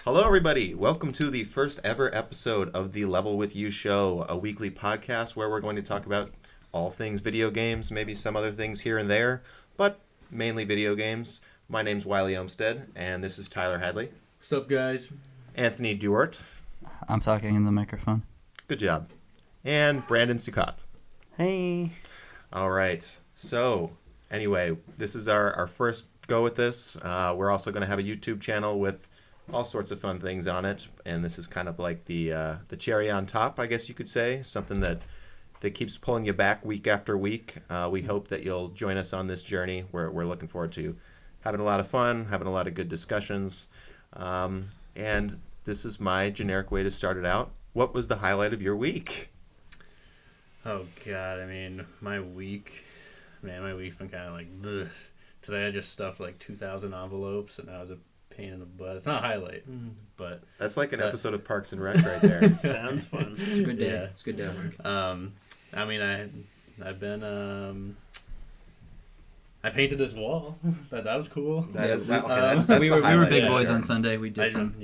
Hello, everybody. Welcome to the first ever episode of the Level With You show, a weekly podcast where we're going to talk about all things video games, maybe some other things here and there, but mainly video games. My name's Wiley Olmstead, and this is Tyler Hadley. What's up, guys? Anthony Duart. I'm talking in the microphone. Good job. And Brandon Sucott. Hey. All right. So, anyway, this is our first go with this. We're also going to have a YouTube channel with all sorts of fun things on it, and this is kind of like the cherry on top, I guess you could say, something that keeps pulling you back week after week. We hope that you'll join us on this journey. We're looking forward to having a lot of fun, having a lot of good discussions, and this is my generic way to start it out. What was the highlight of your week? Oh, God, I mean, my week's been kind of like, ugh. Today I just stuffed like 2,000 envelopes, and that was a pain in the butt. It's not a highlight, but... That's like an episode of Parks and Rec right there. Sounds fun. It's a good day. Yeah. It's a good day at work. I mean, I've been... I painted this wall. That was cool. That's we were highlight. big Yeah, boys sure. on Sunday. We did some.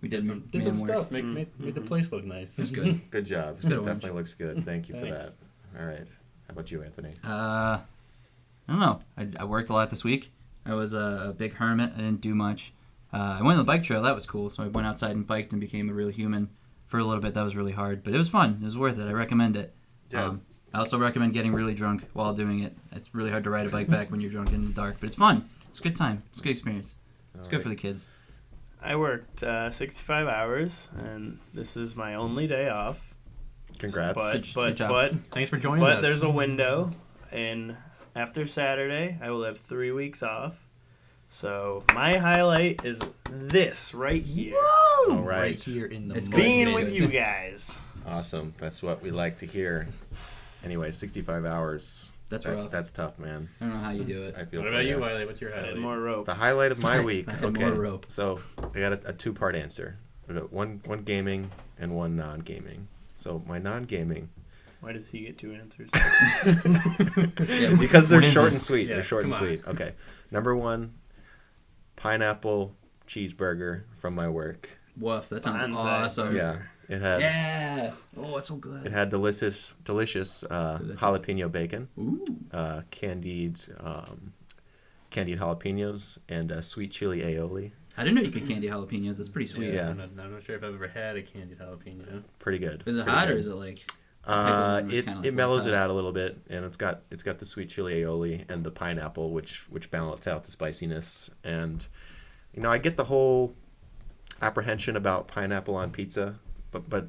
We did some man work. stuff. Made the place look nice. It was good. Good job. Good Definitely looks good. Thank you for Thanks. that. All right. How about you, Anthony? I don't know. I worked a lot this week. I was a big hermit. I didn't do much. I went on the bike trail. That was cool. So I went outside and biked and became a real human for a little bit. That was really hard, but it was fun. It was worth it. I recommend it. Yeah. I also recommend getting really drunk while doing it. It's really hard to ride a bike back when you're drunk in the dark, but it's fun. It's a good time. It's a good experience. It's good for the kids. I worked 65 hours, and this is my only day off. Congrats. Good job. But Thanks for joining us. there's a window, and after Saturday, I will have 3 weeks off. So my highlight is this right here. All right. Right here in the It's moment. Being good. with you guys. Awesome. That's what we like to hear. Anyway, 65 hours. That's rough. That's tough, man. I don't know how you do it. I feel What for about you, ya. Wiley? What's your highlight? More rope. The highlight of my week. I had Okay. more rope. So I got a two-part answer. I got one gaming and one non-gaming. So my non-gaming, Why does he get 2 answers? because they're What is short this? and sweet. Yeah, They're short and come on. sweet. Okay. Number one, pineapple cheeseburger from my work. Woof. That sounds Bonsai awesome. burger. Yeah. It had Yeah. Oh, it's so it good. had delicious jalapeno bacon, Ooh. candied jalapenos, and sweet chili aioli. I didn't know you could candy jalapenos. That's pretty sweet. Yeah. I'm not sure if I've ever had a candied jalapeno. Pretty good. Is it Pretty hot or good. is it like? It kinda like it mellows one it side? out a little bit, and it's got the sweet chili aioli and the pineapple, which balance out the spiciness. And I get the whole apprehension about pineapple on pizza, but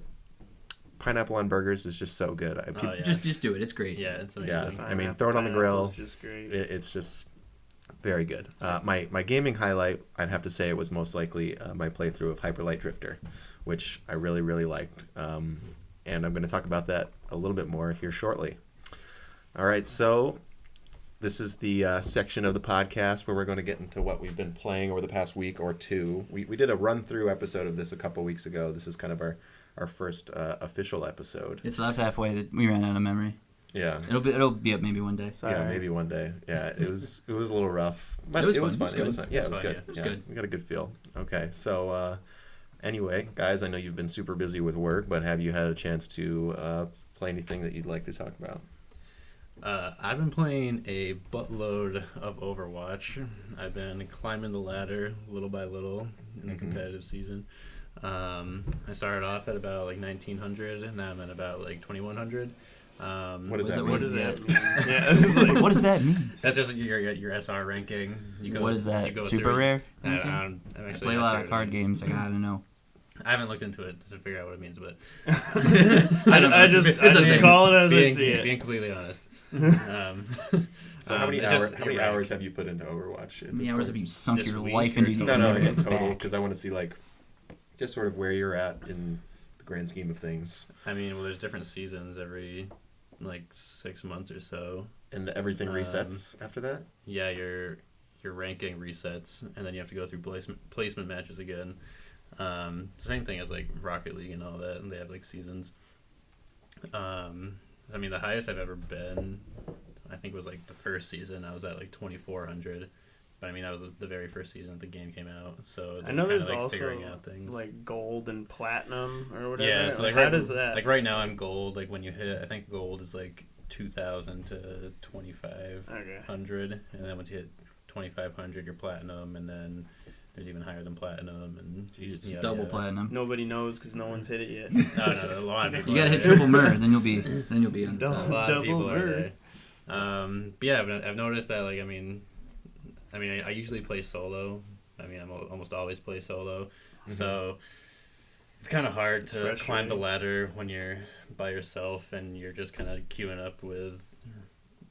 pineapple on burgers is just so good. Yeah. Just do it. It's great. Yeah, it's amazing. Yeah. I mean, throw it on the grill. Pineapple's just great. It's just very good. My gaming highlight, I'd have to say, it was most likely my playthrough of Hyperlight Drifter, which I really, really liked. And I'm going to talk about that a little bit more here shortly. All right, so this is the section of the podcast where we're going to get into what we've been playing over the past week or two. We did a run-through episode of this a couple weeks ago. This is kind of our first official episode. It's left halfway. That we ran out of memory. Yeah. It'll be up maybe one day. Sorry. Yeah, maybe one day. Yeah, it was a little rough, but It was fun. fun. Yeah, it was It was good. fun, It was good. We got a good feel. Okay, so anyway, guys, I know you've been super busy with work, but have you had a chance to play anything that you'd like to talk about? I've been playing a buttload of Overwatch. I've been climbing the ladder little by little in the competitive season. I started off at about like 1900, and now I'm at about like 2100. What does that mean? What does that mean? Yeah, this is like, What does that mean? That's just your SR ranking. What is that? you go Super through- rare? I ranking? I'm I actually play a not lot sure of what card it means. games. I gotta know. I haven't looked into it to figure out what it means, but I just call it as I see it. Being completely honest. So how many it's just hours? How many your hours rank. have you put into Overwatch? How many hours have you sunk This your week life or into? something? No, never in get total, back? because I want to see just sort of where you're at in the grand scheme of things, I mean, well, there's different seasons every 6 months or so. and everything resets after that. Yeah, your ranking resets, and then you have to go through placement matches again. Same thing as like Rocket League and all that, and they have like seasons. I mean, the highest I've ever been, I think, was like the first season. I was at like 2400, But I mean, that was the very first season that the game came out. So I know there's like also figuring out things. like gold and platinum or whatever. Yeah, so like how does that? Like right now, I'm gold. Like when you hit, I think gold is like 2,000 to 2,500, Okay. and then once you hit 2,500, you're platinum, and then there's even higher than platinum, and Jeez. Double platinum. Nobody knows because no one's hit it yet. No, a lot of people. You gotta are hit there. triple myrrh, then you'll be on Double- top. A lot of people Double are murder. there. But yeah, I've noticed that. Like, I mean, I usually play solo. I mean, I almost always play solo, so it's kind of hard It's to climb the frustrating. ladder when you're by yourself and you're just kind of queuing up with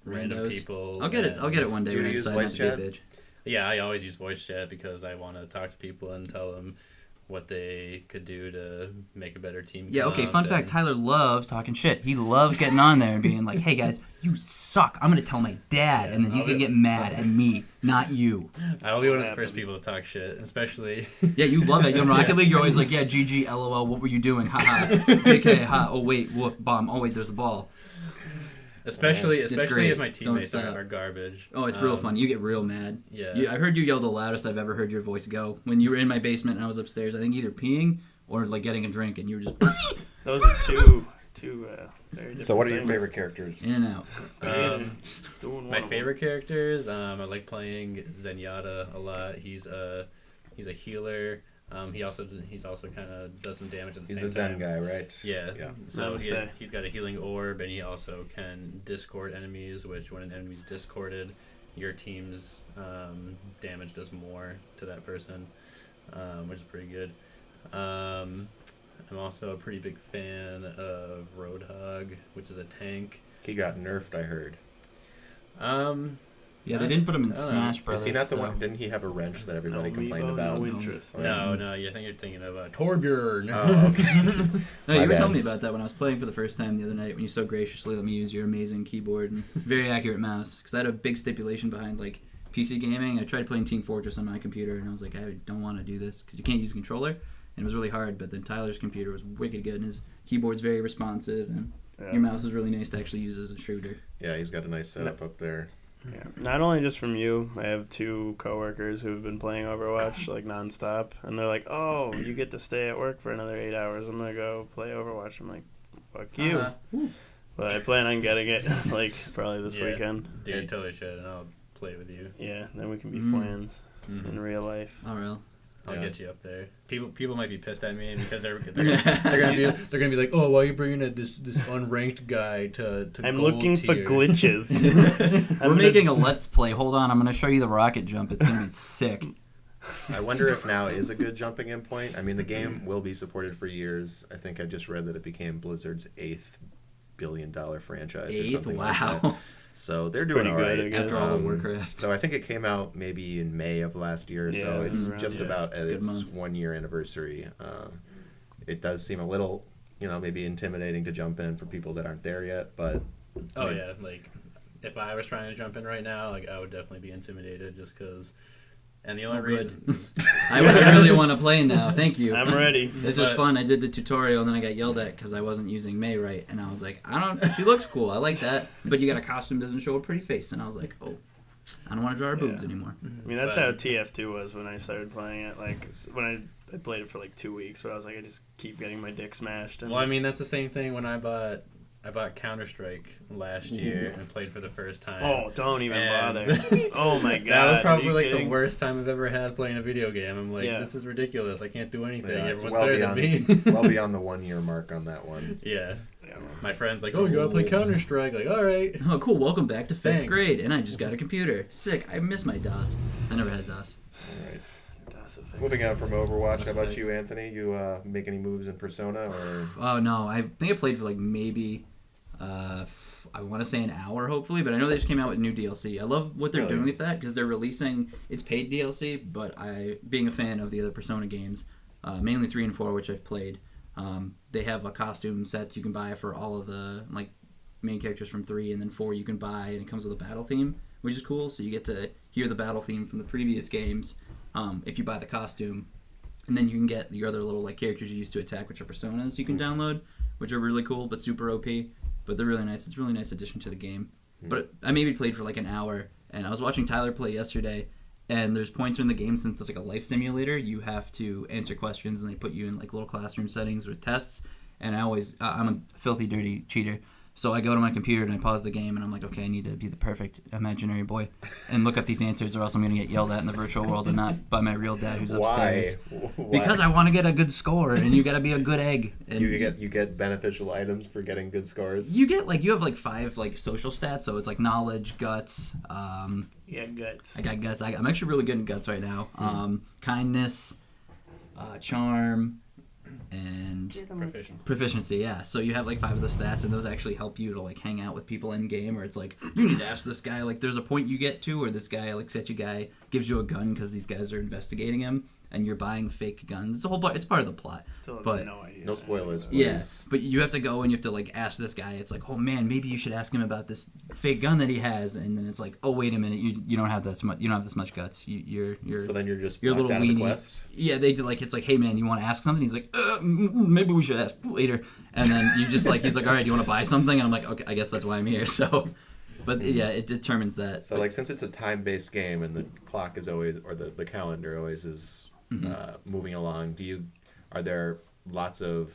random Randos. people. I'll get it. I'll get it one day Do you when I use decide not voice to be a chat? bitch. Yeah, I always use voice chat because I want to talk to people and tell them what they could do to make a better team. Yeah, okay, comp fun fact, and- Tyler loves talking shit. He loves getting on there and being like, hey guys, you suck. I'm going to tell my dad. And then he's going to get mad at me, not you. I'll be one of the what first happens. people to talk shit, especially. Yeah, you love it. In Rocket League, you're always like, yeah, GG, LOL, what were you doing? Ha ha. JK, ha, oh wait, woof, bomb. Oh wait, there's a ball. especially It's especially great. if my teammates Don't are, stop. are garbage. Oh, it's real fun. You get real mad. Yeah. I heard you yell the loudest I've ever heard your voice go. When you were in my basement and I was upstairs, I think either peeing or like getting a drink, and you were just Those are two very different So what are your things. favorite characters? in and out. Doing one My of them. favorite characters, I like playing Zenyatta a lot. He's a healer. He's also kind of does some damage at the He's same the Zen time. guy, right? Yeah. Yeah. So Namaste. he's got a healing orb, and he also can discord enemies. Which when an enemy's discorded, your team's damage does more to that person, which is pretty good. I'm also a pretty big fan of Roadhog, which is a tank. He got nerfed, I heard. Yeah, they didn't put him in I don't know. Smash Brothers. Is he not the so- one? Didn't he have a wrench that everybody No complained amiibo, about? no interest. No, I think you're thinking of Torbjorn. Oh, okay. No, My you were bad. telling me about that when I was playing for the first time the other night when you so graciously let me use your amazing keyboard and very accurate mouse. Because I had a big stipulation behind like PC gaming. I tried playing Team Fortress on my computer and I was like, I don't want to do this because you can't use a controller. And it was really hard. But then Tyler's computer was wicked good and his keyboard's very responsive and your mouse is really nice to actually use as a shooter. Yeah, he's got a nice setup up there. Yeah. Not only just from you, I have two coworkers who've been playing Overwatch like nonstop, and they're like, "Oh, you get to stay at work for another 8 hours. I'm gonna go play Overwatch." I'm like, "Fuck you!" But I plan on getting it like probably this Yeah. weekend. Dude, you totally should, and I'll play with you. Yeah, then we can be Mm. friends in real life. Oh, real. I'll Yeah. get you up there. People might be pissed at me because they're gonna be like, oh, why are you bringing this unranked guy to I'm gold looking for tier?" glitches. We're making a let's play. Hold on, I'm going to show you the rocket jump. It's going to be sick. I wonder if now is a good jumping in point. I mean, the game will be supported for years. I think I just read that it became Blizzard's $8 billion franchise or Eighth? something like that. Wow. So they're It's doing pretty all right. good, I guess. After all the Warcraft. So I think it came out maybe in May of last year. So Yeah, it's around, just yeah. about at Good its month. 1 year anniversary. It does seem a little, maybe intimidating to jump in for people that aren't there yet. But Oh yeah, like if I was trying to jump in right now, like I would definitely be intimidated just because. And the only reason, I really want to play now. Thank you. I'm ready. This is But- fun. I did the tutorial and then I got yelled at because I wasn't using May right. And I was like, she looks cool. I like that. But you got a costume that doesn't show a pretty face. And I was like, oh, I don't want to draw her boobs Yeah. anymore. I mean, that's But- how TF2 was when I started playing it. Like when I played it for like 2 weeks, but I was like, I just keep getting my dick smashed. And well, I mean that's the same thing when I bought Counter-Strike last year and played for the first time. oh, don't even And- bother. Oh my god, That was are probably you like the kidding? worst time I've ever had playing a video game. I'm like, Yeah. this is ridiculous. I can't do anything. yeah, it's Everyone's well better beyond, than me. well beyond the 1 year mark on that one. Yeah. Yeah. My friend's like, oh, you gotta play Counter-Strike. Like, all right. Oh, cool. Welcome back to 5th Thanks. grade. And I just got a computer. Sick. I miss my DOS. I never had DOS. All right. Mass Effect. Moving on from Overwatch, Mass how about Effect. you, Anthony? You make any moves in Persona or? Oh, no. I think I played for like maybe, I want to say an hour, hopefully. But I know they just came out with new DLC. I love what they're Really? doing with that because they're releasing, it's paid DLC. But being a fan of the other Persona games, mainly 3 and 4, which I've played, they have a costume set you can buy for all of the like main characters from 3, and then 4 you can buy, and it comes with a battle theme, which is cool. So you get to hear the battle theme from the previous games if you buy the costume, and then you can get your other little like characters you used to attack, which are personas you can download, which are really cool but super OP. But they're really nice. It's a really nice addition to the game. But I maybe played for like an hour, and I was watching Tyler play yesterday, And there's points in the game, since it's like a life simulator, you have to answer questions, and they put you in like little classroom settings with tests. And I'm a filthy, dirty cheater. So I go to my computer and I pause the game, and I'm like, okay, I need to be the perfect imaginary boy and look up these answers, or else I'm going to get yelled at in the virtual world and not by my real dad who's upstairs. Why? Because I want to get a good score, and you got to be a good egg. And You get beneficial items for getting good scores. you have like 5 like social stats, so it's like knowledge, guts. Yeah, guts. I got guts. I'm actually really good in guts right now. Kindness, charm, and proficiency. Yeah. So you have like 5 of the stats, and those actually help you to like hang out with people in game. Where it's like you need to ask this guy. Like there's a point you get to, where this guy like such a guy gives you a gun because these guys are investigating him, and you're buying fake guns. It's a whole part. It's part of the plot. Still have but no idea. No spoilers, please. yes, but you have to go and you have to like ask this guy. It's like, oh man, maybe you should ask him about this fake gun that he has. And then it's like, oh wait a minute, you don't have this much. You don't have this much guts. You're So then you're just you're a locked little out of the weenie. quest. Yeah, they do like it's like, hey man, you want to ask something? He's like, maybe we should ask later. And then you just like he's like, all right, do you want to buy something? And I'm like, okay, I guess that's why I'm here. So, but yeah, it determines that. So like since it's a time-based game and the clock is always, or the calendar always is moving along, are there lots of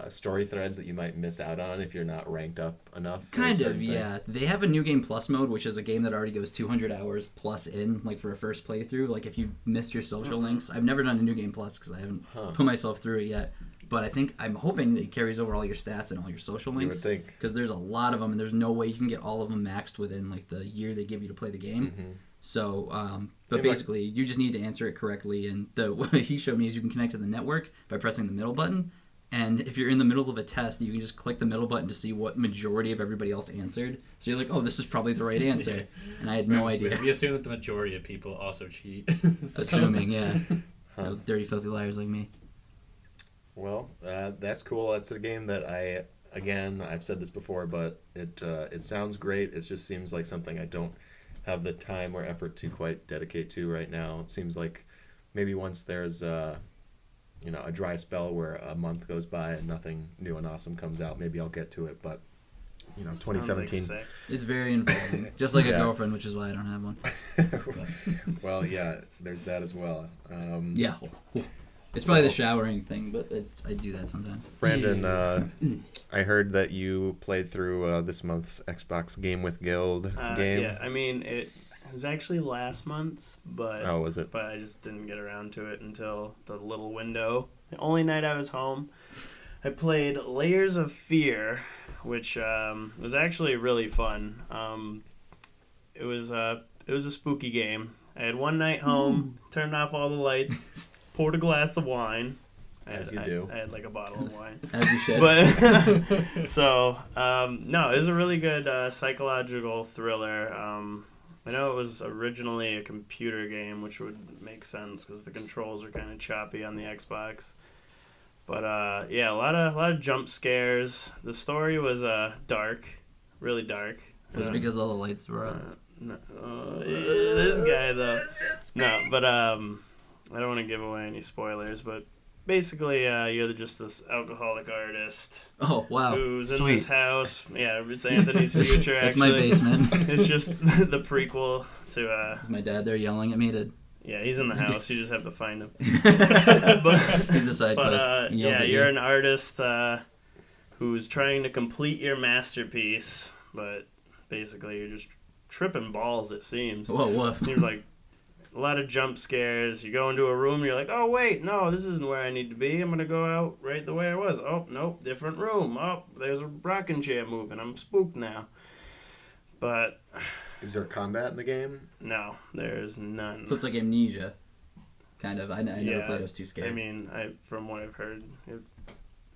story threads that you might miss out on if you're not ranked up enough? for a Kind certain of, thing? yeah. They have a New Game Plus mode, which is a game that already goes 200 hours plus in, like for a first playthrough. Like if you missed your social links, I've never done a New Game Plus because I haven't put myself through it yet. But I'm hoping that it carries over all your stats and all your social links. You would think. Because there's a lot of them, and there's no way you can get all of them maxed within like the year they give you to play the game. So, but Seemed basically, you just need to answer it correctly. And what he showed me is you can connect to the network by pressing the middle button. And if you're in the middle of a test, you can just click the middle button to see what majority of everybody else answered. So you're like, oh, this is probably the right answer. And I had no idea. We assume that the majority of people also cheat. Assuming, yeah. You know, dirty, filthy liars like me. Well, that's cool. That's a game that I've said this before, but it sounds great. It just seems like something I don't have the time or effort to quite dedicate to right now. It seems like maybe once there's a dry spell where a month goes by and nothing new and awesome comes out, maybe I'll get to it. But 2017. Sounds like sex. It's very involving. Just like Yeah. a girlfriend, which is why I don't have one. Well, yeah, there's that as well. Yeah. It's probably the showering thing, but I do that sometimes. Brandon, I heard that you played through this month's Xbox Game with Guild game. Yeah, I mean, it was actually last month's, but Oh, was it? but I just didn't get around to it until the little window. The only night I was home, I played Layers of Fear, which was actually really fun. It was a spooky game. I had one night home, turned off all the lights, poured a glass of wine. As you do. I had like a bottle of wine. As you should. But so no, it was a really good psychological thriller. I know it was originally a computer game, which would make sense because the controls are kind of choppy on the Xbox. But yeah, a lot of jump scares. The story was dark, really dark. Was it because all the lights were up? No, this guy though. No, but I don't want to give away any spoilers, but basically you're just this alcoholic artist Oh, wow. who's in Sweet. this house. Yeah, it's Anthony's future. That's actually, my basement. It's just the prequel to. Is my dad there yelling at me to... Yeah, he's in the house. You just have to find him. He's a side post. He yells Yeah, at you're you. an artist who's trying to complete your masterpiece, but basically you're just tripping balls, it seems. Whoa, woof. You're like, a lot of jump scares. You go into a room, you're like, oh, wait, no, this isn't where I need to be. I'm going to go out right the way I was. Oh, nope, different room. Oh, there's a rocking chair moving. I'm spooked now. But Is there combat in the game? no, there's none. So it's like Amnesia, kind of. I never Yeah, played. I was too scared. I mean, from what I've heard,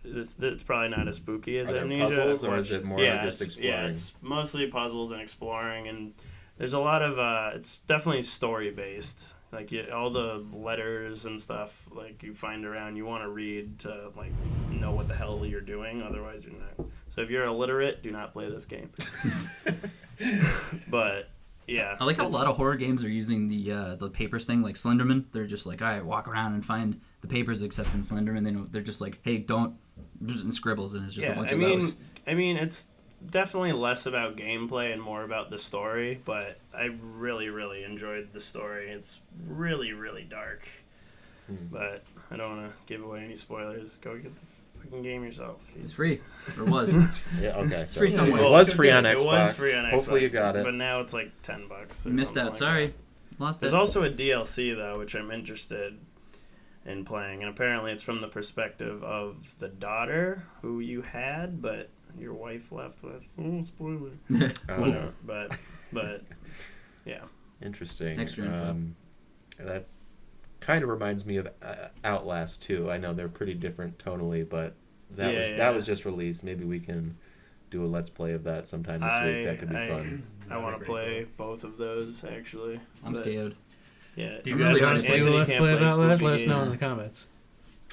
it's probably not as spooky as Are there Amnesia. puzzles, or is it more yeah, just exploring? Yeah, it's mostly puzzles and exploring, and there's a lot of it's definitely story based. Like all the letters and stuff like you find around, you want to read to like know what the hell you're doing. Otherwise, you're not. So if you're illiterate, do not play this game. But yeah, I like how a lot of horror games are using the papers thing, like Slenderman. They're just like, all right, walk around and find the papers, except in Slenderman, they're just like, hey, don't, just in scribbles, and it's just a bunch of those. I mean, it's definitely less about gameplay and more about the story, but I really, really enjoyed the story. It's really, really dark. But I don't want to give away any spoilers. Go get the fucking game yourself. It's free. Or was. Yeah, okay. So free somewhere. It was free on Xbox. It was free on Xbox. Hopefully you got it. But now it's like $10. You missed out. Like Sorry. that. Lost There's it. also a DLC, though, which I'm interested in playing. And apparently it's from the perspective of the daughter who you had, but your wife left with. Oh, spoiler. Whatever. But, yeah. Interesting. Extra info. That kind of reminds me of Outlast 2. I know they're pretty different tonally, but that was just released. Maybe we can do a Let's Play of that sometime this week. That could be fun. I want to play both of those, actually. I'm scared. Yeah. Do you I'm guys really want to hard do to a Let's Anthony Play can't about play Outlast? spooky Let us know in games. the comments.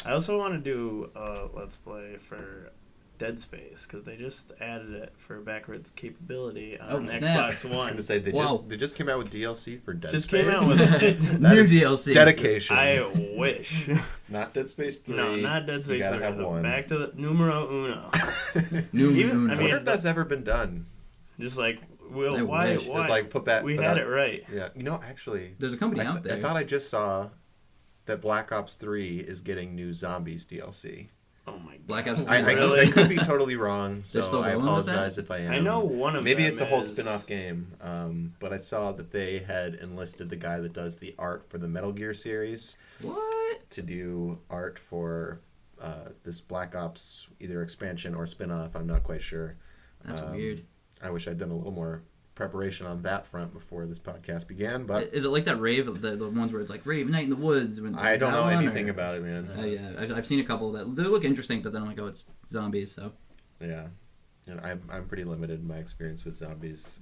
I also want to do a Let's Play for Dead Space, because they just added it for backwards capability on snap. Xbox I was One. going to say, Wow. they just came out with DLC for Dead Just Space. came out with New is DLC. dedication. I wish. Not Dead Space 3. No, not Dead Space You gotta 3. have though. one. Back to the numero uno. New. I I mean, wonder if that's ever been done. Just like, I why? wish. Why? It's like put back. we put had out- it right. Yeah, actually, There's a company out there. I thought I just saw that Black Ops 3 is getting new Zombies DLC. Oh my god. Black Ops I, Really? I could be totally wrong, so still I going with that? apologize if I am. I know one of Maybe them it's a whole is- spin-off game, but I saw that they had enlisted the guy that does the art for the Metal Gear series What? to do art for this Black Ops either expansion or spin-off. I'm not quite sure. That's weird. I wish I'd done a little more preparation on that front before this podcast began, but Is it like that rave, the ones where it's like Rave Night in the Woods? When I don't that know one, anything or- about it, man. Yeah, I've seen a couple that they look interesting, but then I'm like, oh, it's zombies. So Yeah, and I'm pretty limited in my experience with zombies.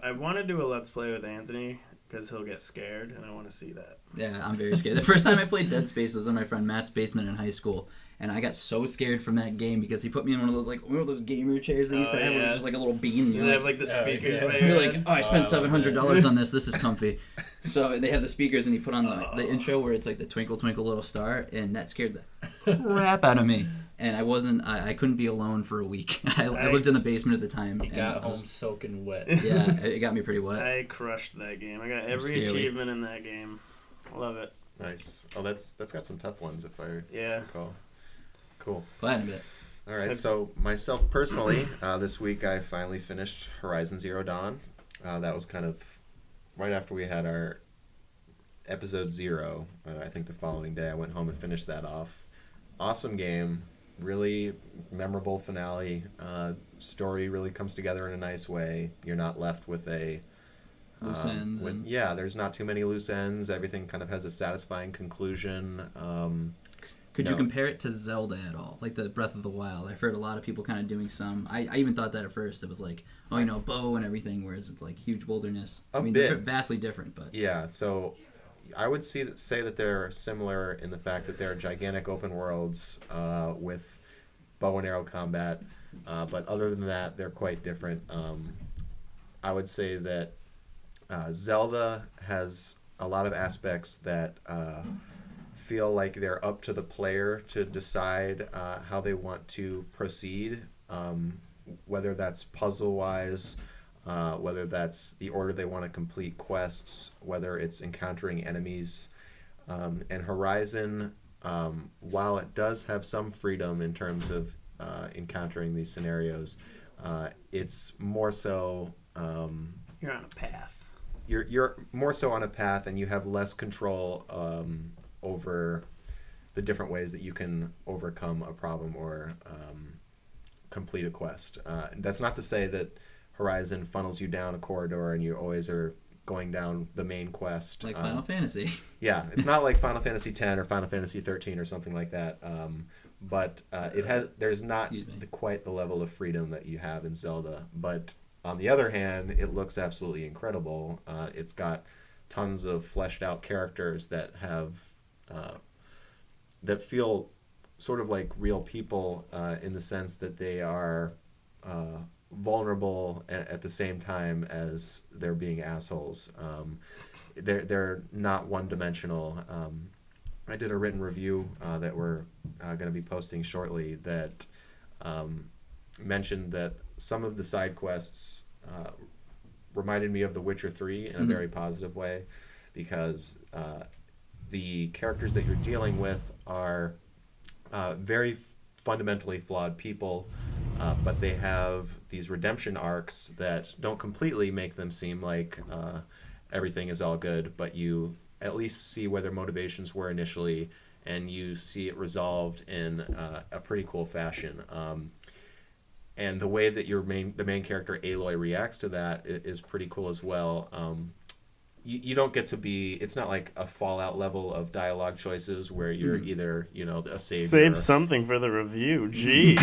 I want to do a Let's Play with Anthony, because he'll get scared, and I want to see that. yeah, I'm very scared. The first time I played Dead Space was in my friend Matt's basement in high school, and I got so scared from that game because he put me in one of those gamer chairs they used to have, where it's just like a little bean. And They you're have like, like the speakers. yeah. by you're your like, head. oh, I spent $700 on this. This is comfy. So they have the speakers, and he put on the intro where it's like the Twinkle Twinkle Little Star, and that scared the crap out of me. And I couldn't be alone for a week. I lived in the basement at the time. He and got I was- home soaking wet. Yeah, it got me pretty wet. I crushed that game. I got every scary. achievement in that game. Love it. Nice. Oh, that's got some tough ones if I Yeah. recall. Cool. Platinum bit. All right. So myself personally, this week I finally finished Horizon Zero Dawn. That was kind of right after we had our episode 0. I think the following day I went home and finished that off. Awesome game. Really memorable finale. Story really comes together in a nice way. You're not left with a Loose ends. yeah, there's not too many loose ends. Everything kind of has a satisfying conclusion. Could you No. compare it to Zelda at all? Like the Breath of the Wild. I've heard a lot of people kind of doing some. I even thought that at first. It was like, oh, bow and everything, whereas it's like huge wilderness. A I mean, bit. they're vastly different, but Yeah, so I would say that they're similar in the fact that they're gigantic open worlds with bow and arrow combat, but other than that, they're quite different. I would say that Zelda has a lot of aspects that feel like they're up to the player to decide how they want to proceed, whether that's puzzle-wise, whether that's the order they want to complete quests, whether it's encountering enemies. And Horizon, while it does have some freedom in terms of encountering these scenarios, it's more so... You're on a path. You're more so on a path, and you have less control over the different ways that you can overcome a problem or complete a quest. That's not to say that Horizon funnels you down a corridor and you always are going down the main quest. like Final Fantasy. Yeah, it's not like Final Fantasy X or Final Fantasy 13 or something like that. But there's not quite the level of freedom that you have in Zelda. But on the other hand, it looks absolutely incredible. It's got tons of fleshed out characters that have that feel sort of like real people in the sense that they are vulnerable at the same time as they're being assholes. They're not one dimensional. I did a written review that we're going to be posting shortly that mentioned that some of the side quests reminded me of The Witcher 3 in a very positive way, because the characters that you're dealing with are very fundamentally flawed people, but they have these redemption arcs that don't completely make them seem like everything is all good, but you at least see where their motivations were initially, and you see it resolved in a pretty cool fashion. And the way that the main character Aloy reacts to that is pretty cool as well. You don't get to be, it's not like a Fallout level of dialogue choices where you're either, a savior. Save something for the review, jeez.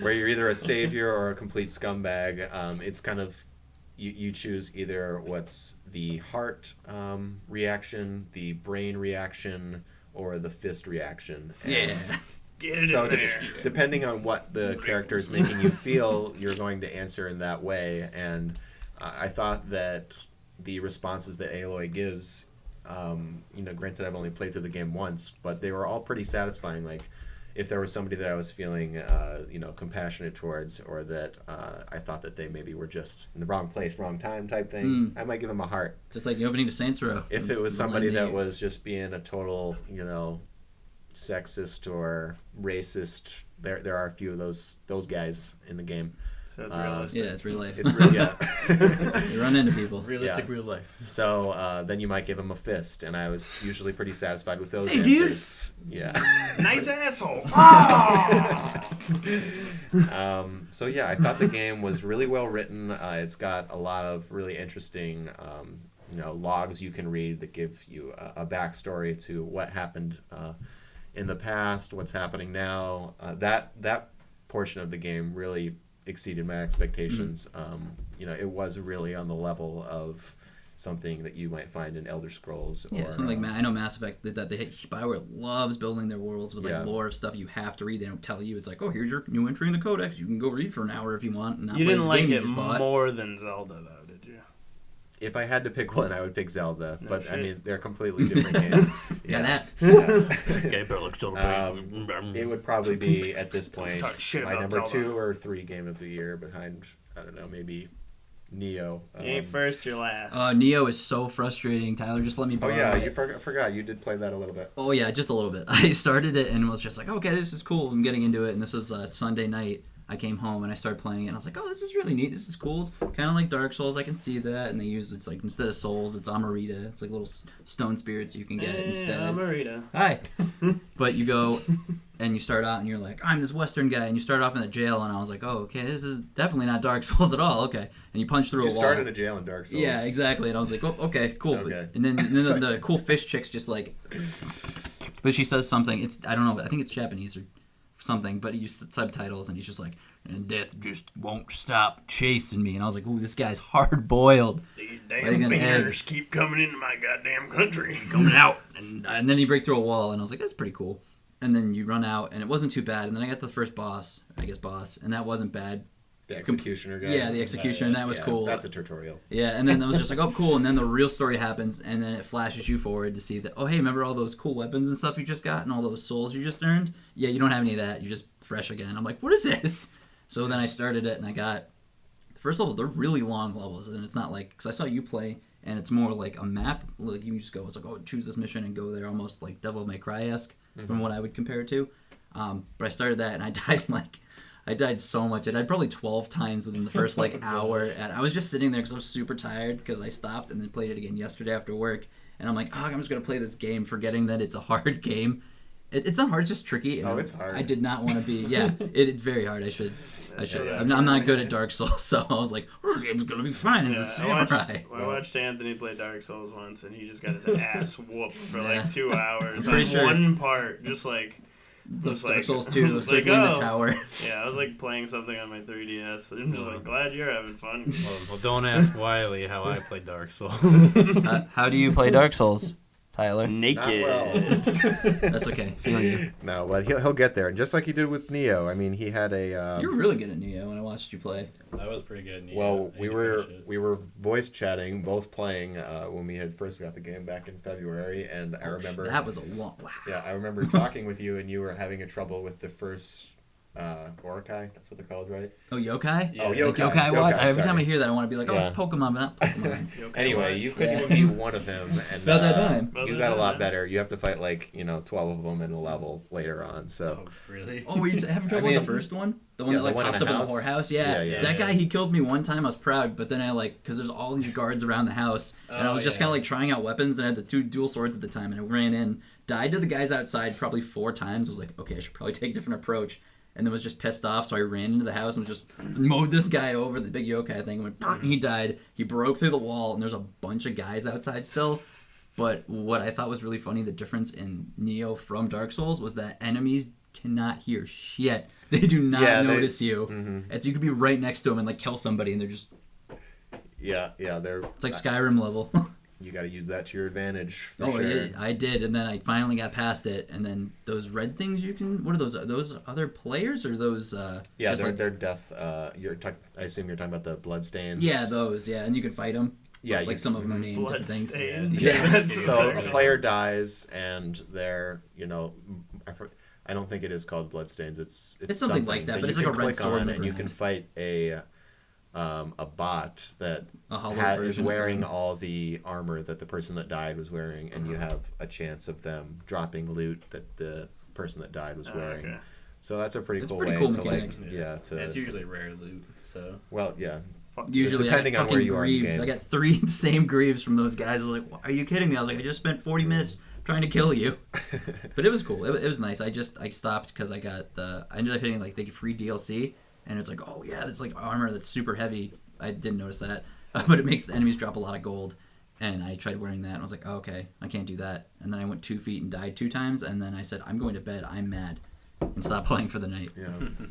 Where you're either a savior or a complete scumbag. It's kind of, you choose either what's the heart reaction, the brain reaction, or the fist reaction. Yeah. Get it So in there. depending on what the character is making you feel, you're going to answer in that way. And I thought that the responses that Aloy gives, granted I've only played through the game once, but they were all pretty satisfying. Like, if there was somebody that I was feeling, compassionate towards, or that I thought that they maybe were just in the wrong place, wrong time type thing, I might give them a heart. Just like the opening to Saints Row. If it was somebody that was just being a total, sexist or racist, there are a few of those guys in the game. So it's realistic. Yeah, it's real life. It's really, yeah. You run into people. Realistic Yeah. real life. So then you might give them a fist, and I was usually pretty satisfied with those Hey, dude. answers. Yeah. Nice asshole. So yeah, I thought the game was really well written. It's got a lot of really interesting, logs you can read that give you a backstory to what happened in the past, what's happening now. That portion of the game really exceeded my expectations. It was really on the level of something that you might find in Elder Scrolls. Yeah, Or, something like I know Mass Effect that Bioware loves building their worlds with lore of stuff you have to read. They don't tell you. It's like, oh, here's your new entry in the Codex. You can go read for an hour if you want. And not You play didn't this like game you it just bought. more than Zelda, though, did you? If I had to pick one, I would pick Zelda. No but shit. I mean, they're completely different games. Yeah, that. It would probably be at this point Talk shit my about number Zelda. 2 or 3 game of the year behind, I don't know, maybe Nioh. You ain't first, you're last. Nioh is so frustrating. Tyler, just let me Oh borrow yeah, it. you forgot you did play that a little bit. Oh yeah, just a little bit. I started it and was just like, okay, this is cool. I'm getting into it, and this was Sunday night. I came home and I started playing it, and I was like, oh, this is really neat. This is cool. It's kind of like Dark Souls. I can see that. And it's like, instead of souls, it's Amarita. It's like little stone spirits you can get instead. Amarita. Hi. But you go and you start out and you're like, I'm this Western guy, and you start off in a jail, and I was like, oh, okay, this is definitely not Dark Souls at all. Okay. And you punch through You a wall. started in a jail in Dark Souls. Yeah, exactly. And I was like, oh, okay, cool. Okay. And then the cool fish chick's just like, but she says something. I don't know. I think it's Japanese or something. But he used subtitles, and he's just like, and death just won't stop chasing me. And I was like, ooh, this guy's hard boiled. These Like damn an egg. bears keep coming into my goddamn country. Coming out, and then you break through a wall, and I was like, that's pretty cool. And then you run out, and it wasn't too bad. And then I got to the first boss, and that wasn't bad. The executioner guy. Yeah, the executioner, and that was Yeah, cool. That's a tutorial. Yeah, and then I was just like, oh, cool. And then the real story happens, and then it flashes you forward to see that, oh, hey, remember all those cool weapons and stuff you just got and all those souls you just earned? Yeah, you don't have any of that. You're just fresh again. I'm like, what is this? So then I started it, and I got the first levels. They're really long levels, and it's not like, because I saw you play, and it's more like a map. Like you just go, it's like, oh, choose this mission and go there, almost like Devil May Cry-esque from what I would compare it to. But I started that, and I died so much. I died probably 12 times within the first hour. And I was just sitting there because I was super tired because I stopped and then played it again yesterday after work. And I'm like, oh, I'm just going to play this game, forgetting that it's a hard game. It's not hard, it's just tricky. And it's hard. I did not want to be, it's very hard. I should. Yeah. I'm not good at Dark Souls, so I was like, oh, this game's going to be fine as a samurai. I watched Anthony play Dark Souls once, and he just got his ass whooped for Yeah. 2 hours I'm on pretty sure. one part, just like... Those Just Dark like- Souls 2, the like, circling the oh. tower. Yeah, I was playing something on my 3DS. I'm just glad you're having fun. Well, don't ask Wiley how I play Dark Souls. How do you play Dark Souls, Tyler? Naked. That's okay. Feel you. No, well, he'll get there. And just like he did with Nioh, I mean, he had a... You were really good at Nioh when I watched you play. That was pretty good. Well, we were voice chatting, both playing when we had first got the game back in February, and I remember That was a long... Wow. Yeah, I remember talking with you, and you were having a trouble with the first Orakai. That's what they're called, right? Oh, yokai? Yeah. Oh, Like yokai. yokai watch? Yokai, Every time sorry. I hear that, I want to be like, oh, Yeah. it's Pokemon, but not Pokemon. Anyway, you couldn't Yeah. even beat one of them, and About that time. you got a lot better. You have to fight 12 of them in a level later on. So Oh, really? Oh, were you having trouble I mean, with the first one? The one yeah, that like the one in pops the up in the house? whorehouse? Yeah. Yeah. That guy, he killed me one time. I was proud, but then I because there's all these guards around the house, and I was just kind of like trying out weapons, and I had the 2 dual swords at the time, and I ran in, died to the guys outside probably 4 times. Was like, okay, I should probably take a different approach, and then was just pissed off, so I ran into the house and just mowed this guy over, the big yokai thing, and went, "Brr," he died. He broke through the wall, and there's a bunch of guys outside still. But what I thought was really funny, the difference in Nioh from Dark Souls was that enemies cannot hear shit. They do not notice you. Mm-hmm. It's, you could be right next to them and like kill somebody, and they're just. they're. It's like Skyrim level. You got to use that to your advantage. For Oh sure. yeah, I did, and then I finally got past it, and then those red things you can. What are those? Are those other players or those? Yeah, just they're death. I assume you're talking about the bloodstains. Yeah, those. Yeah, and you can fight them. Yeah, like some of them are named different things. Bloodstains. Yeah. That's So so a player dies, and they're I don't think it is called bloodstains. It's something like that, but you it's like can a red click sword on, in the and you can ground. fight a bot that A hollow is version of wearing them. all the armor that the person that died was wearing, and you have a chance of them dropping loot that the person that died was wearing. Okay. So that's a pretty It's cool pretty way cool to mechanic. It's usually rare loot, so. well, yeah. Usually, Depending I on got where fucking you are in the greaves. game. I got 3 same greaves from those guys. I was like, "Are you kidding me?" I was like, "I just spent 40 minutes trying to kill you," but it was cool. It was nice. I stopped because I ended up hitting like they get free DLC, and it's like, oh yeah, it's like armor that's super heavy. I didn't notice that, but it makes the enemies drop a lot of gold. And I tried wearing that, and I was like, oh, okay, I can't do that. And then I went 2 feet and died 2 times, and then I said, I'm going to bed. I'm mad. And stopped playing for the night. Yeah,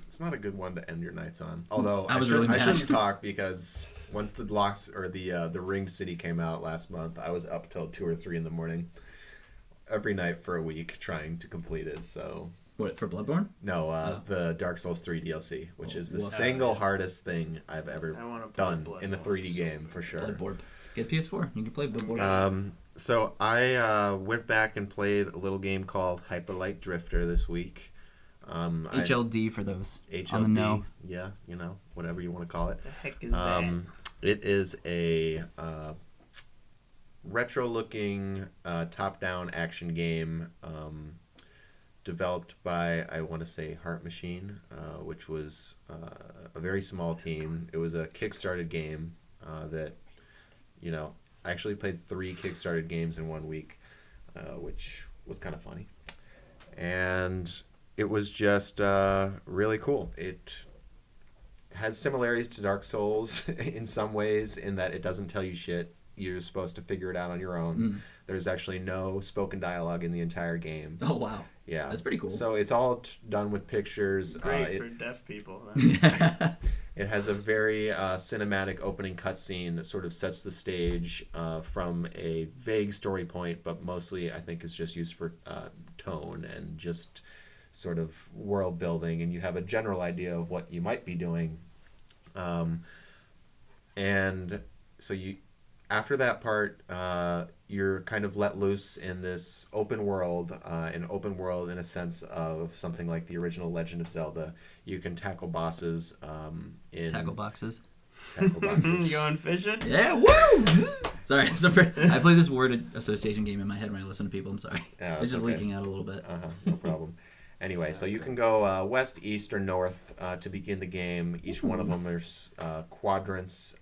it's not a good one to end your nights on. Although I was really I mad. shouldn't talk because once the blocks or the Ringed City came out last month, I was up till 2 or 3 in the morning every night for a week trying to complete it. So What, for Bloodborne? no, the Dark Souls 3 DLC, which is the Woof. single hardest thing I've I ever wanna play done in the Bloodborne 3D so game for sure. Bloodborne. Get PS4. You can play Bloodborne. So I went back and played a little game called Hyperlight Drifter this week. HLD for those HLD, on the know. yeah, whatever you want to call it. The heck is that? It is a retro-looking top-down action game developed by, I want to say, Heart Machine, which was a very small team. It was a Kickstarted game that, I actually played 3 Kickstarted games in 1 week, which was kind of funny. And it was just really cool. It had similarities to Dark Souls in some ways, in that it doesn't tell you shit. You're supposed to figure it out on your own. There's actually no spoken dialogue in the entire game. Oh, wow. Yeah. That's pretty cool. So it's all done with pictures. Great for deaf people. Then. It has a very cinematic opening cutscene that sort of sets the stage from a vague story point, but mostly I think is just used for tone and just sort of world building, and you have a general idea of what you might be doing. And so after that part, you're kind of let loose in this open world, in a sense of something like the original Legend of Zelda. You can tackle bosses in... Tackle boxes. Tackle boxes. You going fishing? Yeah, woo! Sorry, I play this word association game in my head when I listen to people. I'm sorry. Yeah, it's just okay. leaking out a little bit. No problem. Anyway, so you can go west, east, or north to begin the game. Each one of them, there's quadrants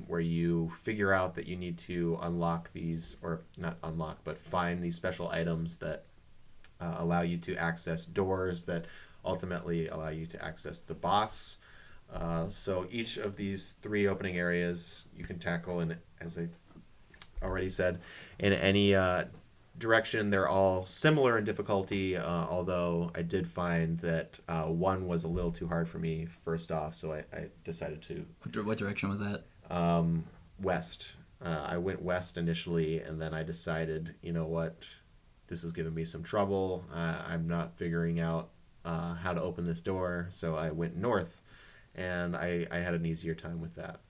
where you figure out that you need to unlock these, or not unlock, but find these special items that allow you to access doors that ultimately allow you to access the boss. So each of these 3 opening areas you can tackle, and as I already said, in any direction. They're all similar in difficulty, although I did find that one was a little too hard for me first off, so I decided to... What direction was that? West. I went west initially, and then I decided, you know what, this is giving me some trouble. I'm not figuring out how to open this door, so I went north, and I had an easier time with that.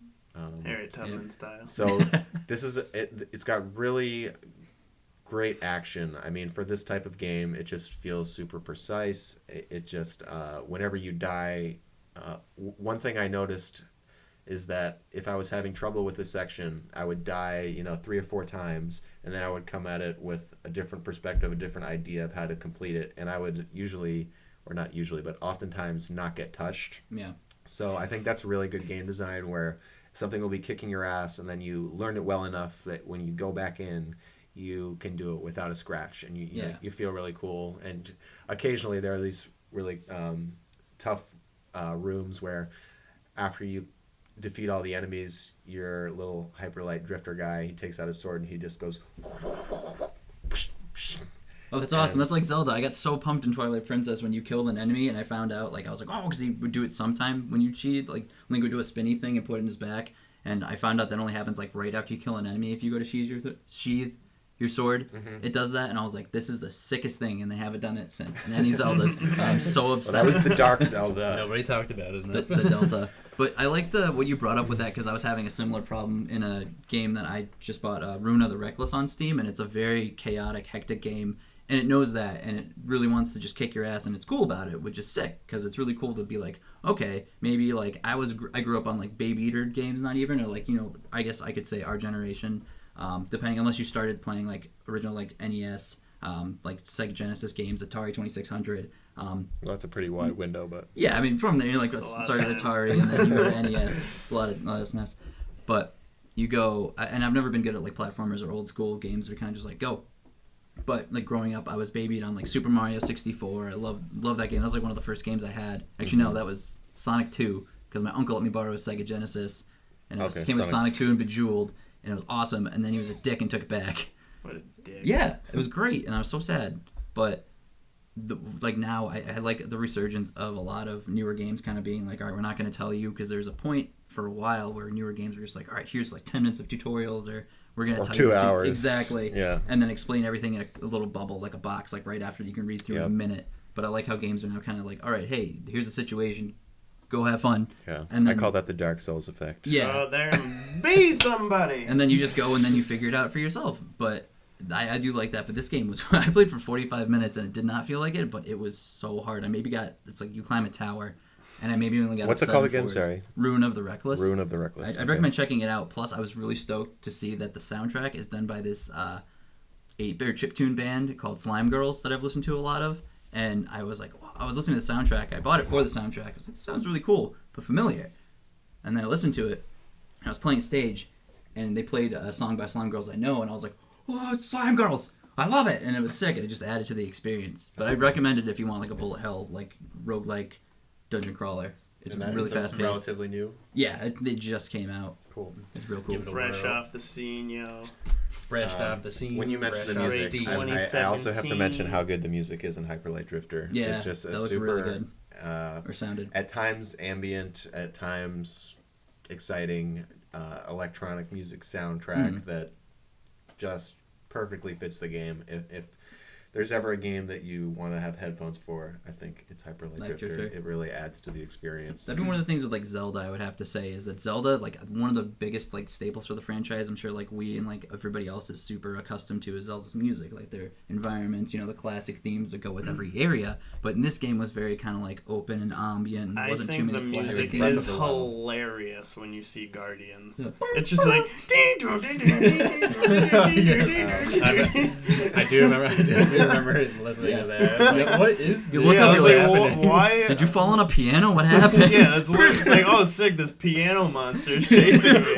Harry Tubman style. So this is... It's got really... great action. I mean, for this type of game, it just feels super precise. It just whenever you die, one thing I noticed is that if I was having trouble with this section, I would die, 3 or 4 times, and then I would come at it with a different perspective, a different idea of how to complete it, and I would usually, or not usually, but oftentimes not get touched. Yeah. So I think that's really good game design where something will be kicking your ass, and then you learn it well enough that when you go back in, you can do it without a scratch, and you feel really cool. And occasionally there are these really tough rooms where after you defeat all the enemies, your little Hyperlight Drifter guy, he takes out his sword and he just goes. Oh, that's awesome. That's like Zelda. I got so pumped in Twilight Princess when you killed an enemy, and I found out, like, I was like, oh, because he would do it sometime when you cheat. Like, Link would do a spinny thing and put it in his back, and I found out that only happens, like, right after you kill an enemy if you go to sheathe your sword. Mm-hmm. It does that, and I was like, this is the sickest thing, and they haven't done it since in any Zeldas. And I'm so upset. Well, that was the Dark Zelda. Nobody talked about it enough. the Delta. But I like what you brought up with that, because I was having a similar problem in a game that I just bought, Rune of the Reckless on Steam, and it's a very chaotic, hectic game, and it knows that, and it really wants to just kick your ass, and it's cool about it, which is sick, because it's really cool to be like, okay, maybe like I grew up on like Baby Eater games, not even, or like, I guess I could say our generation, depending, unless you started playing like original like NES, like Sega Genesis games, Atari 2600. Well, that's a pretty wide window, but Yeah, I mean, from there, like, started Atari, and then you go to NES. It's a lot of SNES. But you go, and I've never been good at, like, platformers or old school games. They're kind of just like, go. But, like, growing up, I was babied on, like, Super Mario 64. I love that game. That was, like, one of the first games I had. Actually, no, that was Sonic 2, because my uncle let me borrow a Sega Genesis. And it came with Sonic 2 and Bejeweled, and it was awesome. And then he was a dick and took it back. What a dick. Yeah, it was great, and I was so sad. But now I like the resurgence of a lot of newer games kind of being like, all right, we're not going to tell you, because there's a point for a while where newer games were just like, all right, here's like 10 minutes of tutorials, or we're going to tell 2 you this hours. exactly, Yeah. and then explain everything in a little bubble, like a box, like right after you can read through in a minute. But I like how games are now kind of like, all right, hey, here's the situation, go have fun. Yeah, and then, I call that the Dark Souls effect. Yeah, go out there and be somebody. And then you just go and then you figure it out for yourself. But I do like that, but this game was, I played for 45 minutes and it did not feel like it, but it was so hard. I maybe got, it's like you climb a tower, and I maybe only got What's it called again? Sorry. Rune of the Reckless. Rune of the Reckless. I'd recommend checking it out. Plus, I was really stoked to see that the soundtrack is done by this 8-bit chiptune band called Slime Girls that I've listened to a lot of, and I was like, wow. I was listening to the soundtrack. I bought it for the soundtrack. I was like, this sounds really cool, but familiar. And then I listened to it, and I was playing stage, and they played a song by Slime Girls I know, and I was like, oh, it's Slime Girls! I love it! And it was sick, and it just added to the experience. But I'd recommend it if you want like a bullet hell, like roguelike dungeon crawler. It's really fast paced. Relatively new. Yeah, it just came out. Cool. It's real cool. Fresh off the scene, yo. Fresh off the scene. When you mentioned the music, I also have to mention how good the music is in Hyperlight Drifter. Yeah, it's just a that looked super really good. Or sounded. At times ambient, at times exciting electronic music soundtrack that just perfectly fits the game. If there's ever a game that you want to have headphones for, I think it's Hyperlight Drifter. It really adds to the experience. That'd be one of the things with like Zelda, I would have to say, is that Zelda, like one of the biggest like staples for the franchise, I'm sure like we and like everybody else is super accustomed to, is Zelda's music, like their environments, the classic themes that go with every area. But in this game was very kind of like open and ambient. And wasn't too many I think the music is hilarious when you see Guardians. Yeah. It's just like. I do remember listening to that. Like, what is this? You look up, like, happening? why? Did you fall on a piano? What happened? Yeah, it's like, oh, sick, this piano monster is chasing me.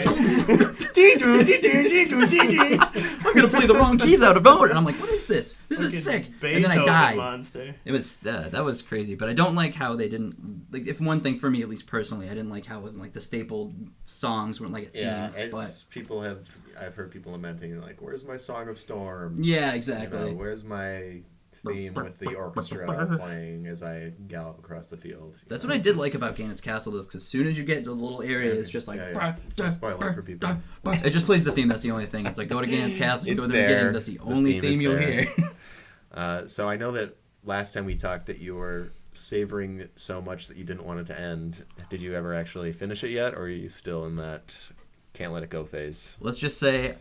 I'm gonna play the wrong keys out of vote, and I'm like, what is this? This is sick. And then I died. Monster. It was that was crazy, but I don't like how they didn't like. If one thing for me, at least personally, I didn't like how it wasn't like the staple songs weren't like themes. Yeah, I've heard people lamenting like, "Where's my Song of Storms?" Yeah, exactly. Where's my theme with the orchestra playing as I gallop across the field? That's what I did like about Ganon's Castle, though, because as soon as you get to the little area, it's just like... It's not spoiler for people. It just plays the theme, that's the only thing. It's like, go to Ganon's Castle, you go to the beginning, that's the only theme you'll hear. So I know that last time we talked that you were savoring it so much that you didn't want it to end. Did you ever actually finish it yet, or are you still in that can't let it go phase? Let's just say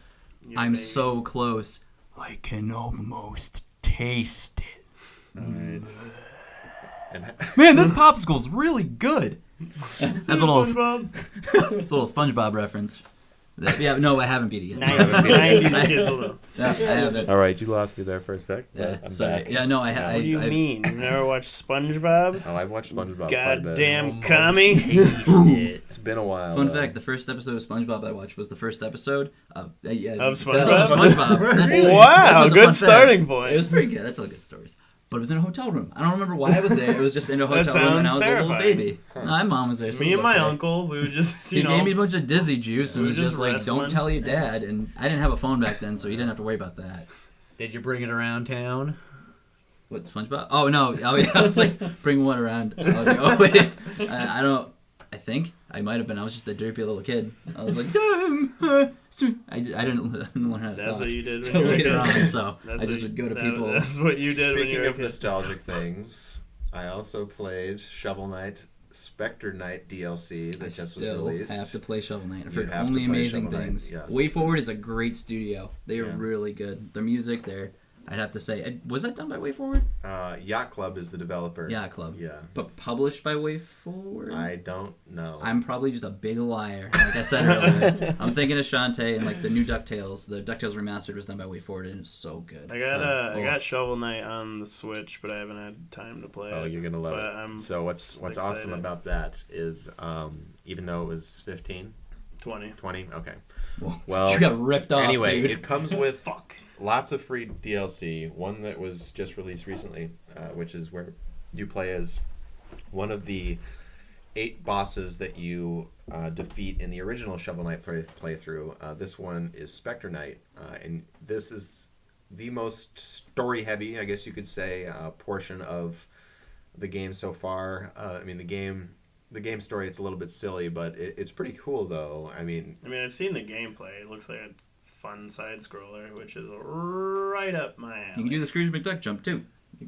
I'm so close, I can almost taste it. And Man, this popsicle's really good. That's a little SpongeBob reference. Yeah, no, I haven't beat it yet. 90s kids will know. Yeah, I haven't. all right, you lost me there for a sec. Yeah, I'm sorry. back. Yeah, no, What do you mean? You never watched SpongeBob? Oh, I've watched SpongeBob quite a bit. Goddamn commie. It's been a while. Fun though. fact: the first episode of SpongeBob I watched was the first episode of SpongeBob? SpongeBob. That's Wow, the good fun starting fact. point. It was pretty good. That's all good stories. But it was in a hotel room. I don't remember why I was there. It was just in a That hotel room, and I sounds was a little terrifying. baby. My mom was there. So Me it and was my okay. uncle, we would just, He gave me a bunch of dizzy juice and We was were just just like, wrestling. "Don't tell your dad." And I didn't have a phone back then, so you didn't have to worry about that. Did you bring it around town? What, SpongeBob? Oh no! Oh yeah, I was like, bring one around. I was like, oh wait, I don't. I think I might have been. I was just a derpy little kid. I was like, I didn't learn how to That's talk what you did when till you were a later kid. on. So That's I what just you- would go to that- people. That's what you did when you Speaking were a of kid. nostalgic things, I also played Shovel Knight, Spectre Knight DLC that I just was still released. have to play Shovel Knight. I've You heard have to only play amazing Shovel Knight, things. yes. Way Forward is a great studio. They are Yeah. really good. Their music, I'd have to say, was that done by Way Forward? Yacht Club is the developer. Yeah, Club. Yeah. But published by Way Forward? I don't know. I'm probably just a big liar. Like I said earlier, I'm thinking of Shantae and like the new DuckTales. The DuckTales Remastered was done by Way Forward and it's so good. I got Shovel Knight on the Switch, but I haven't had time to play it. Oh, you're gonna love But it. I'm So what's awesome excited. about that is even though it was 15, 20. 20, okay. Well, Well, you got ripped off, anyway, dude. it comes with Fuck. lots of free DLC. One that was just released recently, which is where you play as one of the 8 bosses that you defeat in the original Shovel Knight playthrough. This one is Spectre Knight, and this is the most story-heavy, I guess you could say, portion of the game so far. I mean, the game story, it's a little bit silly, but it's pretty cool, though. I mean, I've seen the gameplay. It looks like a fun side scroller, which is right up my alley. You can do the Scrooge McDuck jump too.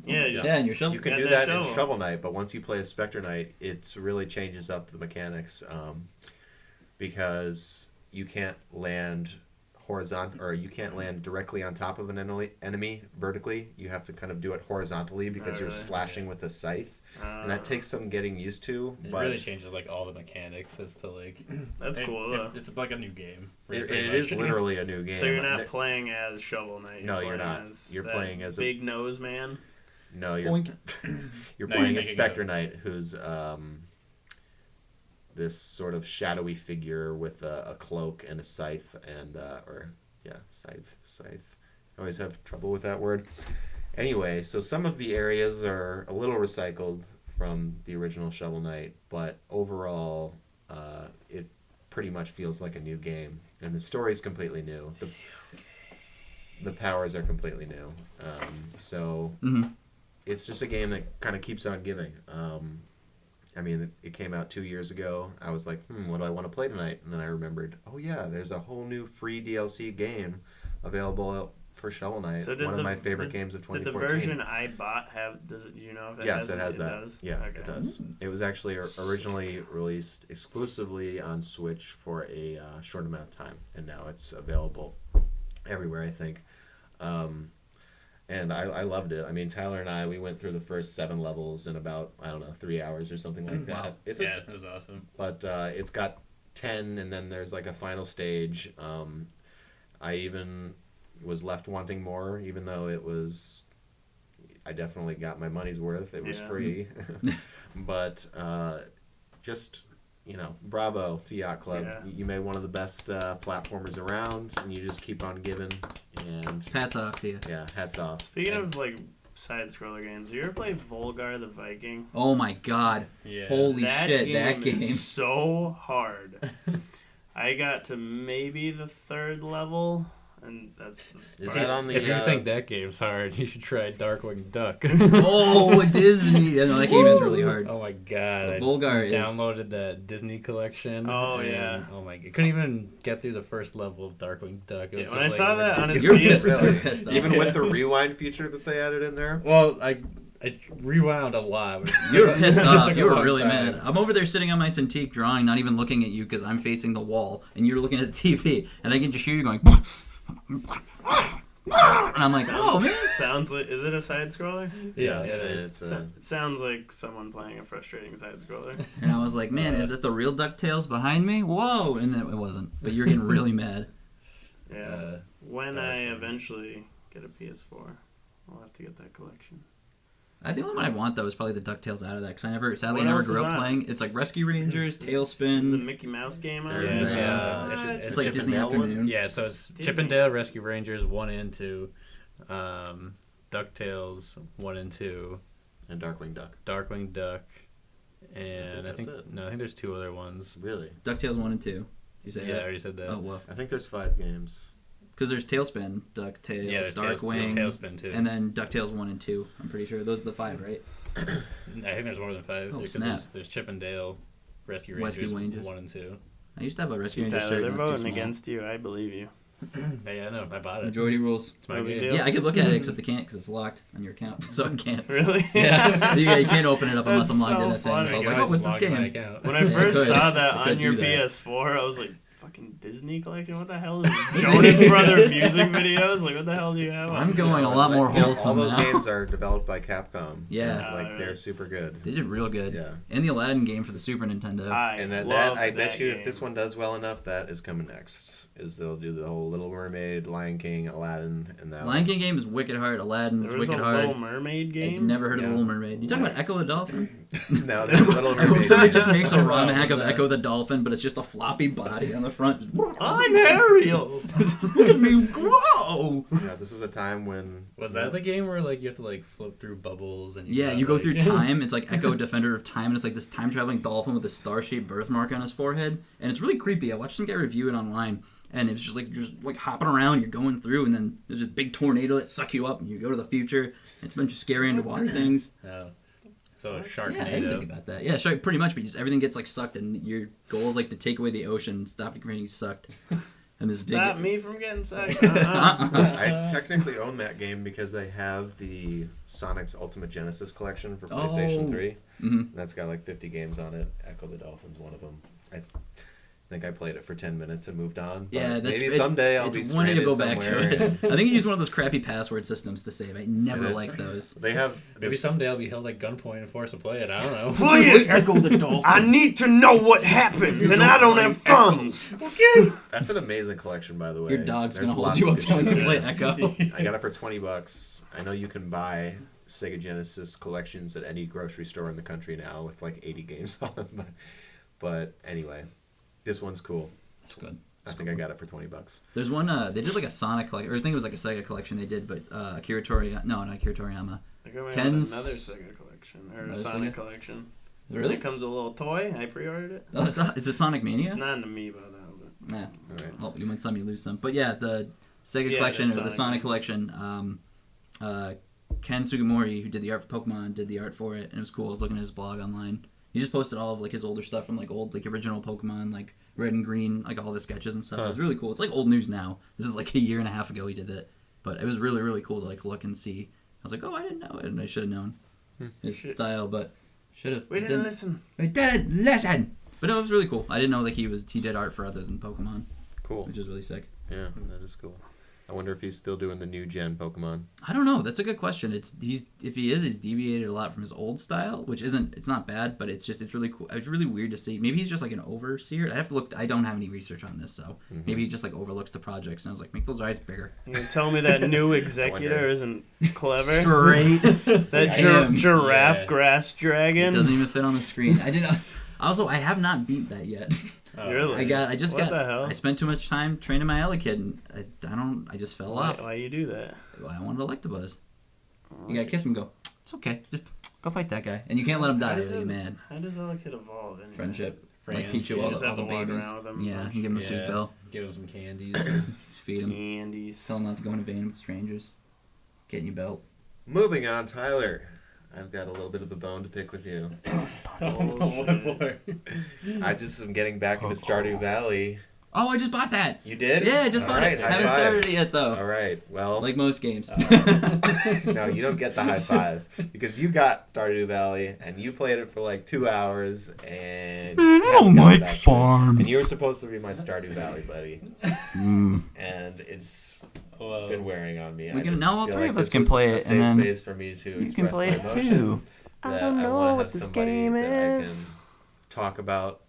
Yeah, Yeah, and your shovel. you can got do that that in shovel. Shovel Knight, but once you play as Spectre Knight, it really changes up the mechanics because you can't land horizontal, or you can't land directly on top of an enemy vertically. You have to kind of do it horizontally because you're really? slashing with a scythe, and that takes some getting used to. It But really changes like all the mechanics as to like. That's cool, though. It's like a new game. it pretty is much. literally a new game. So you're not playing as Shovel Knight. No, you're playing not. as You're that playing as a- big nose man. No, you're Boink. you're No, playing you're as thinking Spectre of- Knight, who's this sort of shadowy figure with a cloak and a scythe and scythe. I always have trouble with that word. Anyway, so some of the areas are a little recycled from the original Shovel Knight, but overall, it pretty much feels like a new game, and the story's completely new. The powers are completely new. So Mhm. it's just a game that kind of keeps on giving. I mean, it came out 2 years ago. I was like, what do I want to play tonight? And then I remembered, oh yeah, there's a whole new free DLC game available for Shovel Knight. So did one of the- my favorite games of Did 2014. the version I bought have? Does it? Do you know if it Yes, has? it has that. Does? Yeah, Okay. it does. It was actually originally released exclusively on Switch for a short amount of time, and now it's available everywhere, I think. And I loved it. I mean, Tyler and I, we went through the first 7 levels in about, 3 hours or something like that. Wow. It's Yeah, it was awesome. but it's got 10, and then there's like a final stage. I even was left wanting more, even though I definitely got my money's worth. It was Yeah. free. But just, bravo to Yacht Club. Yeah. You made one of the best platformers around, and you just keep on giving. And Hats off to you. yeah, hats off. Speaking And of like side scroller games, you ever play Volgar the Viking? Oh my god. Yeah. Holy shit, that game. is so hard. I got to maybe the 3rd level, and that's. Is that on the? If you think that game's hard, you should try Darkwing Duck. Oh, Disney. Yeah, no, that game is really hard. Oh my god! I Volgar is- downloaded that Disney collection. Oh, and, yeah. Oh my god! Couldn't even get through the first level of Darkwing Duck. It was When just, I saw like, that on his ridiculous. You're PS, pissed. Pissed off. Even with the rewind feature that they added in there. Well, I rewound a lot. But You were pissed it off. took a You were long really time. mad. I'm over there sitting on my Cintiq drawing, not even looking at you because I'm facing the wall, and you're looking at the TV, and I can just hear you going. And I'm like, oh man. Sounds like, is it a side scroller? Yeah, it is. It's It sounds like someone playing a frustrating side scroller. And I was like, man, is it the real DuckTales behind me? Whoa! And then it wasn't. But you're getting really mad. Yeah. When I eventually get a PS4, I'll have to get that collection. The only one I want though is probably the DuckTales out of that because sadly What I never else grew is up on? playing. It's like Rescue Rangers, Is the Tailspin. Mickey Mouse game on There's, it? It's It's like Chip and Disney Dale one? Afternoon. Yeah, so it's Disney. Chip and Dale Rescue Rangers 1 and 2, DuckTales 1 and 2, And Darkwing Duck. Darkwing Duck, and I that's think it. no, I think there's 2 other ones. Really? DuckTales 1 and 2. You say Yeah, I that? already said that. Oh, well. I think there's 5 games. Because there's Tailspin, DuckTales, Yeah, there's Darkwing, Tailspin too. and then DuckTales 1 and 2. I'm pretty sure. Those are the 5, right? I think there's more than 5 Oh, because snap. there's Chip and Dale Rescue Rescue Rangers Rangers. 1 and 2. I used to have a Rescue Rangers Tyler, shirt. they're and it's too voting small. against you. I believe you. Yeah, I know. I bought it. Majority rules. It's my No big game. deal. Yeah, I could look at it, except I can't because it's locked on your account, so I can't. Really? Yeah, you can't open it up unless That's I'm logged in so as him. So I was funny. like, oh, what's this Log in my game? account. When I Yeah, I first could. saw that I could on your do that. PS4, I was like, fucking Disney collection? What the hell is Jonas Brothers music videos? Like, what the hell do you have on I'm here? going a lot more Like, all wholesome those now. games are developed by Capcom. Yeah. Like, they're super good. They did real good. Yeah. And the Aladdin game for the Super Nintendo. And that love I bet that you game. if this one does well enough, that is coming next. Is they'll do the whole Little Mermaid, Lion King, Aladdin, and that. Lion King game is wicked hard. Aladdin is There was a wicked hard. Little Mermaid game? I'd never heard of Yeah. Little Mermaid. You talking about Echo the Dolphin? No, there's Little Mermaid. Somebody just makes a ROM hack of Echo the Dolphin, but it's just a floppy body on the front. I'm Ariel! Look at me grow! Yeah, this is a time when Was that the game where like you have to like float through bubbles and Yeah, got, you go like- through time. It's like Echo Defender of Time, and it's like this time-traveling dolphin with a star-shaped birthmark on his forehead. And it's really creepy. I watched some guy review it online, and it's just like you're just like hopping around, you're going through, and then there's a big tornado that sucks you up, and you go to the future. It's a bunch of scary underwater things. Oh. So Yeah, I didn't think Sharknado. about that. Yeah, sure, pretty much, but just everything gets like sucked, and your goal is like to take away the ocean, stop it from getting sucked. And this big. Stop me from getting sucked. I technically own that game because they have the Sonic's Ultimate Genesis collection for PlayStation Oh. 3. Mhm. That's got like 50 games on it. Echo the Dolphin's one of them. I think I played it for 10 minutes and moved on. But Yeah, that's maybe someday I'll it's be one to stranded go back somewhere. to it. and- I think you use one of those crappy password systems to save. I never Yeah. liked those. They have Maybe this, someday I'll be held at gunpoint and forced to play it. I don't know. Play it! Echo the Dolphin. I need to know what happens, and I don't have funds. that's an amazing collection, by the way. Your dog's There's gonna hold lots you of up good telling you shit. to play Echo. I got it for $20. I know you can buy Sega Genesis collections at any grocery store in the country now with like 80 games on them. But anyway, this one's cool. It's good. I think I got it for $20. There's one. They did like a Sonic collection, or I think it was like a Sega collection they did, but Akira Toriyama. No, not Akira Toriyama. I got Ken's- another Sega collection, or a Another Sonic Sega? collection. Really? It comes with a little toy. I pre-ordered it. Oh, is it Sonic Mania? It's not an amiibo though. But Yeah. All right. Well, you win some, you lose some. But yeah, the Sega Yeah, collection the or the Sonic Sonic collection. Ken Sugimori, who did the art for Pokemon, did the art for it, and it was cool. I was looking at his blog online. He just posted all of like his older stuff from like old like original Pokemon, like Red and Green, like all the sketches and stuff. It was really cool. It's like old news now. This is like a year and a half ago he did that, but it was really really cool to like look and see. I was like, oh, I didn't know it, and I should have known his style, but should have. we didn't listen. We didn't listen. But no, it was really cool. I didn't know that he did art for other than Pokemon, Cool. which is really sick. Yeah, that is cool. I wonder if he's still doing the new gen Pokemon. I don't know. That's a good question. If he is, he's deviated a lot from his old style, which it's not bad, but it's really cool. It's really weird to see. Maybe he's just like an overseer. I have to look. I don't have any research on this, so maybe he just like overlooks the projects. And I was like, make those eyes bigger. You gonna tell me that new executor isn't clever? Straight. That Damn. giraffe Yeah. grass It dragon. doesn't even fit on the screen. I didn't. Also, I have not beat that yet. Oh, Really? I just What got. the hell? I spent too much time training my Elekid, and I just fell off. Why you do that? I wanted Electabuzz. You gotta kiss him and go, it's okay. Just go fight that guy. And you can't let him die. How does He'll get it- mad. How does Elekid evolve? Anyway? Friendship. Friend. Like Pichu, You all just the, have all the to walk babies. around with him. Yeah, and give him a sweet Yeah. bell. Give him some candies. Feed him. Candies. Tell him not to go in a van with strangers. Get in your belt. Moving on, Tyler. I've got a little bit of a bone to pick with you. What for? I just am getting back into Stardew Valley. Oh, I just bought that. You did? Yeah, I just All bought right, it. high Haven't five. started it yet though. All right. Well, Like most games. no, you don't get the high five because you got Stardew Valley and you played it for like 2 hours and Man, I don't like farms. And you were supposed to be my Stardew Valley buddy, Mm. and it's Whoa. been wearing on me. We I can just now all feel three like of us this can was play a it, safe and then space for me to you can express play my it emotion, too. I that don't I know wanna what have this somebody game that I is. can talk about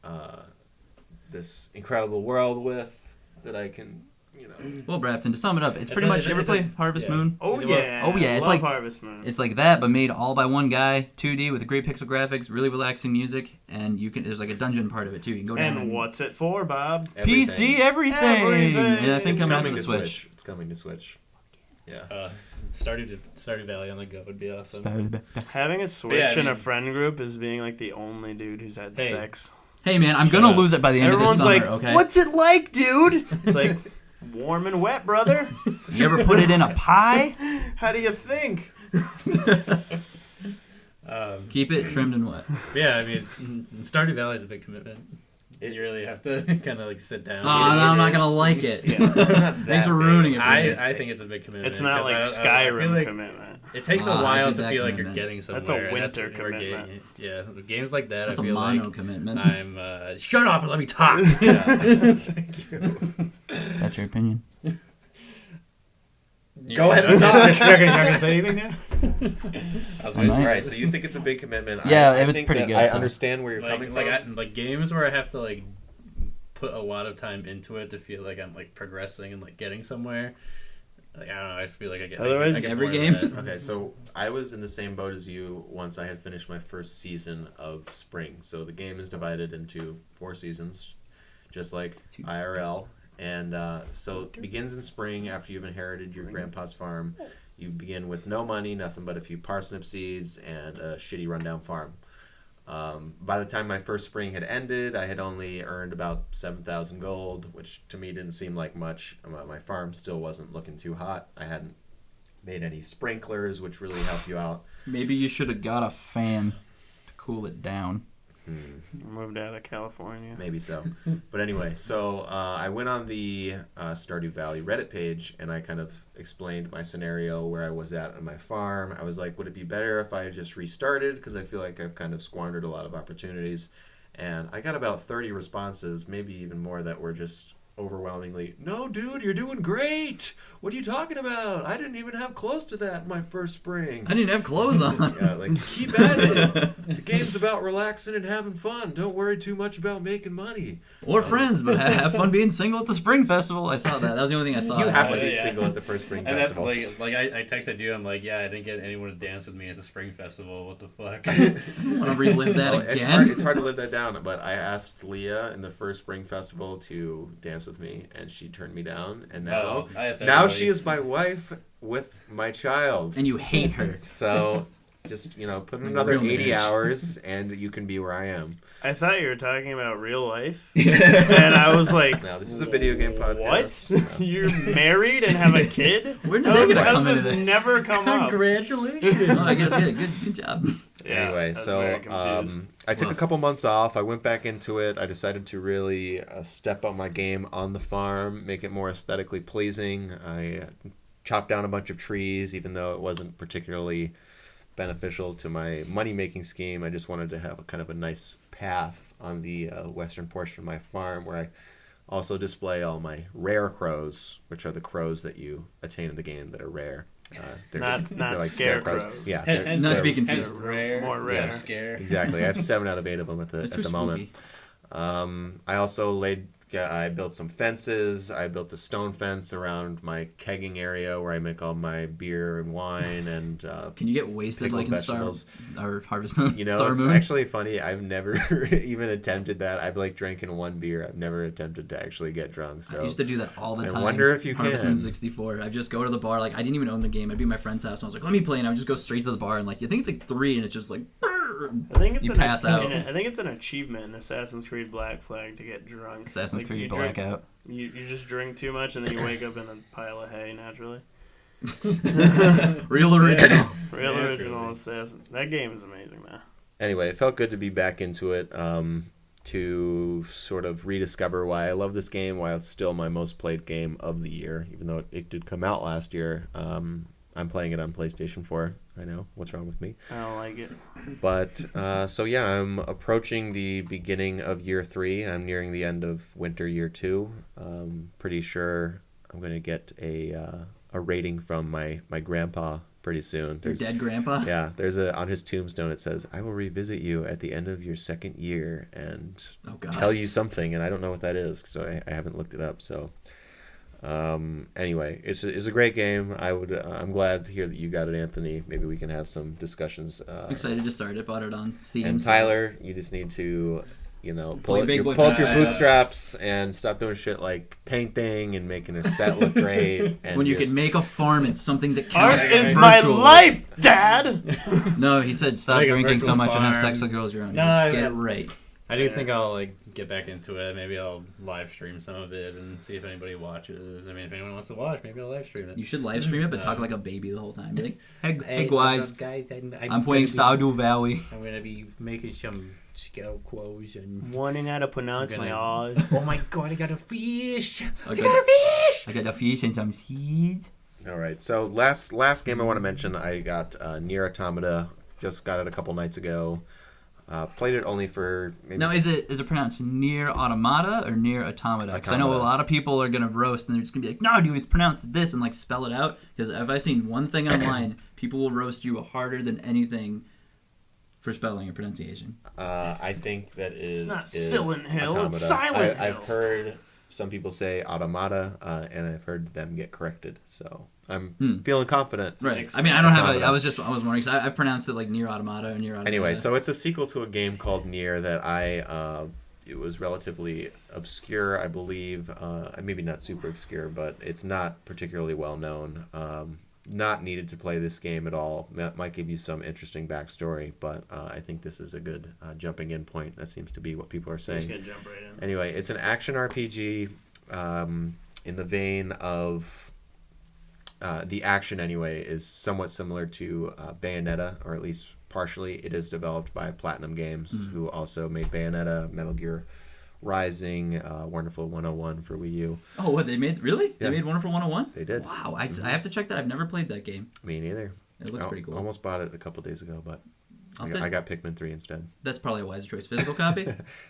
this incredible world with, that I can, you know. Well, Brapton, to sum it up, it's It's pretty a- much. it's You a- ever it's a- play Harvest yeah. Moon? Oh Is it what- yeah. Oh, yeah, it's Love like- Harvest Moon. It's like that, but made all by one guy, 2D with great pixel graphics, really relaxing music, and you can. There's like a dungeon part of it too. You can go down and what's it for, Bob? PC everything. Everything. Yeah, I think It's coming out coming to to the Switch. It's coming to Switch. Yeah. Stardew Valley on the go would be awesome. Having a Switch I in a mean- friend group is being like the only dude who's had Hey. sex. Hey man, I'm gonna up. lose it by the end Everyone's of this like, summer. Okay. "What's it like, dude?" It's like warm and wet, brother. You ever put it in a pie? How do you think? Keep it trimmed and wet. Yeah, I mean, Stardew Valley is a big commitment. It- You really have to kind of like sit down. Oh, no, I'm not gonna like it. It's not that Thanks for big. ruining it for me. I think it's a big commitment. It's not 'cause like I feel Skyrim like commitment. It takes I a while did to that feel like you're commitment. getting somewhere. That's a and winter where commitment. yeah, games like that. That's I a feel mono like commitment. I'm. Shut up and let me talk. Thank you. That's your opinion. Go ahead and talk. You're not gonna say anything now. I was I waiting. might. All right, so you think it's a big commitment? Yeah, I it was think pretty that good, I so. understand where you're coming from. Like games where I have to like put a lot of time into it to feel like I'm like progressing and like getting somewhere. Like I don't know, I just feel like I get. Otherwise, I get every more of game? that. Okay, so I was in the same boat as you once I had finished my first season of Spring. So the game is divided into 4 seasons, just like IRL. And so it begins in spring after you've inherited your grandpa's farm. You begin with no money, nothing but a few parsnip seeds and a shitty rundown farm. By the time my first spring had ended, I had only earned about 7,000 gold, which to me didn't seem like much. My farm still wasn't looking too hot. I hadn't made any sprinklers, which really help you out. Maybe you should have got a fan to cool it down. Moved out of California. Maybe so. But anyway, so I went on the Stardew Valley Reddit page, and I kind of explained my scenario where I was at on my farm. I was like, would it be better if I just restarted? Because I feel like I've kind of squandered a lot of opportunities. And I got about 30 responses, maybe even more, that were just overwhelmingly, "No, dude, you're doing great. What are you talking about? I didn't even have close to that in my first spring." I didn't have clothes on. Yeah, like, keep at it. The game's about relaxing and having fun. Don't worry too much about making money. Or friends, but have fun being single at the Spring Festival. I saw that. That was the only thing I saw. You have to Yeah, be yeah. single at the first spring And that's festival. like I texted you. I'm like, yeah, I didn't get anyone to dance with me at the spring festival. What the fuck? I don't want to relive that Well, again. it's hard to live that down, but I asked Leah in the first spring festival to dance with me, and she turned me down. And now, Oh, I asked now everybody. she is my wife with my child. And you hate her. So, just put in Like another real 80 marriage. hours, and you can be where I am. I thought you were talking about real life, and I was like, Now, this is a video game podcast. "What? You're married and have a kid? We're never gonna How come does into this this. never come up?" Congratulations. Oh, I guess yeah. Good job. Yeah, Anyway, I was so very confused. I took a Woof. couple months off. I went back into it. I decided to really step up my game on the farm, make it more aesthetically pleasing. I chopped down a bunch of trees, even though it wasn't particularly beneficial to my money-making scheme. I just wanted to have a kind of a nice path on the western portion of my farm where I also display all my rare crows, which are the crows that you attain in the game that are rare. They're Not scarecrows. scarecrows. Yeah, Hence- Not to be they're- confused. Rare, More rare. scare. Exactly. I have 7 out of 8 of them at They're too the moment. spooky. I also I built some fences. I built a stone fence around my kegging area where I make all my beer and wine and Can you get wasted pickled like in vegetables. or Harvest Moon? Star it's Moon? actually funny. I've never even attempted that. I've drinking 1 beer. I've never attempted to actually get drunk. So I used to do that all the I time. wonder if you Harvest can. Moon 64. I'd just go to the bar. Like I didn't even own the game. I'd be at my friend's house, and I was like, "Let me play." And I would just go straight to the bar, and like, you think it's like 3, and it's just like, I think it's you an pass out. I think it's an achievement in Assassin's Creed Black Flag to get drunk. Assassin's Like, Creed you drink- Blackout. You just drink too much and then you wake up in a pile of hay naturally. Real original. Real Yeah, original truly. Assassin. That game is amazing, man. Anyway, it felt good to be back into it, to sort of rediscover why I love this game, why it's still my most played game of the year, even though it did come out last year. I'm playing it on PlayStation 4. I know. What's wrong with me? I don't like it. But, so yeah, I'm approaching the beginning of year 3. I'm nearing the end of winter year 2. Pretty sure I'm going to get a a rating from my grandpa pretty soon. Your dead grandpa? Yeah, there's on his tombstone it says, "I will revisit you at the end of your second year and tell you something," and I don't know what that is, so I haven't looked it up. So anyway, it's a great game. I'm glad to hear that you got it, Anthony. Maybe we can have some discussions. Excited to start it. Bought it on Steam. And Tyler, you just need to pull up your bootstraps. bootstraps and stop doing shit like painting and making a set look great. And when you can make a farm, it's something that counts. Art is my life, Dad. No, he said stop Like a drinking so virtual much and have farm. sex with girls around you. No, Get it right. I do think I'll get back into it. Maybe I'll live stream some of it and see if anybody watches. I mean, if anyone wants to watch, maybe I'll live stream it. You should live stream it, but talk like a baby the whole time. Be like, hey what's guys, up, guys, I'm playing Stardew Valley. I'm gonna be making some scout quotes and Warning how to pronounce my R's. Oh my god, I got a fish! I got a fish and some seeds. All right, so last game I want to mention, I got Nier Automata. Just got it a couple nights ago. Played it only for maybe... Now, is it pronounced Nier Automata or Nier Automata? Because I know a lot of people are gonna roast and they're just gonna be like, "No, dude, it's pronounced this," and like spell it out. Because if I've seen one thing online, people will roast you harder than anything for spelling or pronunciation. I think that it's not Silent Hill, Automata. it's Silent Hill. I've heard some people say Automata, and I've heard them get corrected. So I'm feeling confident. Right. I mean, I don't have I was wondering, because I've pronounced it like Nier Automata or Nier Automata. Anyway, so it's a sequel to a game called Nier that it was relatively obscure, I believe. Maybe not super obscure, but it's not particularly well known. Not needed to play this game at all. That might give you some interesting backstory, but I think this is a good jumping in point. That seems to be what people are saying. Just gonna jump right in. Anyway, it's an action RPG in the vein of the action. Anyway, is somewhat similar to Bayonetta, or at least partially. It is developed by Platinum Games, who also made Bayonetta, Metal Gear Rising, Wonderful 101 for Wii U. Oh, what they made? Really? Yeah. They made Wonderful 101? They did. Wow, I have to check that. I've never played that game. Me neither. It looks pretty cool. Almost bought it a couple days ago, but I got Pikmin 3 instead. That's probably a wise choice. Physical copy?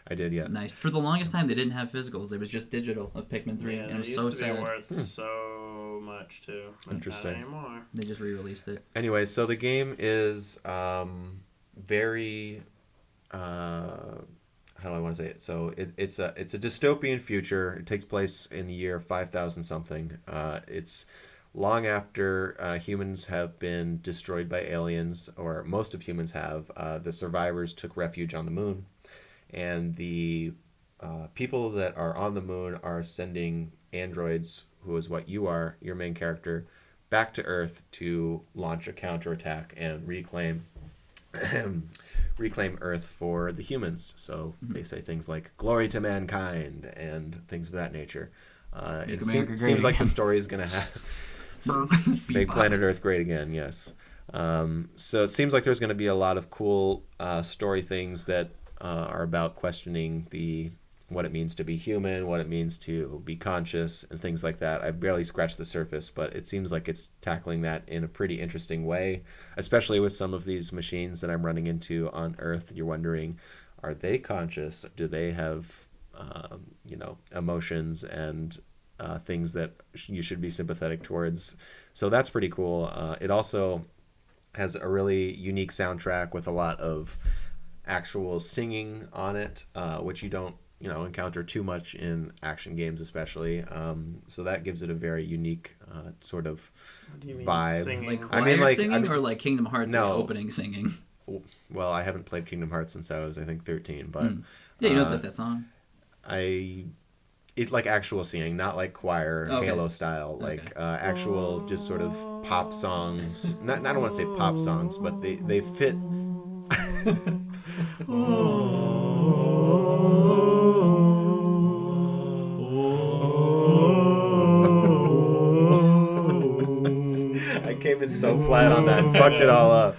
I did, yeah. Nice. For the longest time, they didn't have physicals. There was just digital of Pikmin 3, Yeah, and it was used so to sad. be worth so much too. Interesting. Not anymore. They just re-released it. Anyway, so the game is very how do I want to say it? So it's a dystopian future. It takes place in the year 5000 something. It's long after humans have been destroyed by aliens, or most of humans have. The survivors took refuge on the moon, and the people that are on the moon are sending androids, who is what you are, your main character, back to Earth to launch a counterattack and reclaim Earth for the humans. So they say things like "glory to mankind" and things of that nature. It seems like the story is going to have make planet Earth great again. Yes. So it seems like there's going to be a lot of cool story things that are about questioning what it means to be human, what it means to be conscious, and things like that. I've barely scratched the surface, but it seems like it's tackling that in a pretty interesting way, especially with some of these machines that I'm running into on Earth. You're wondering, are they conscious? Do they have, emotions and things that you should be sympathetic towards? So that's pretty cool. It also has a really unique soundtrack with a lot of actual singing on it, which you don't encounter too much in action games, especially. So that gives it a very unique sort of vibe. Singing? Like choir singing or like Kingdom Hearts No. like opening singing? Well, I haven't played Kingdom Hearts since I was, I think, 13, but Yeah, you know it's like that song. It's like actual singing, not like choir, Okay. Halo style, like actual just sort of pop songs. I don't want to say pop songs, but they fit. I came in so flat on that and fucked it all up.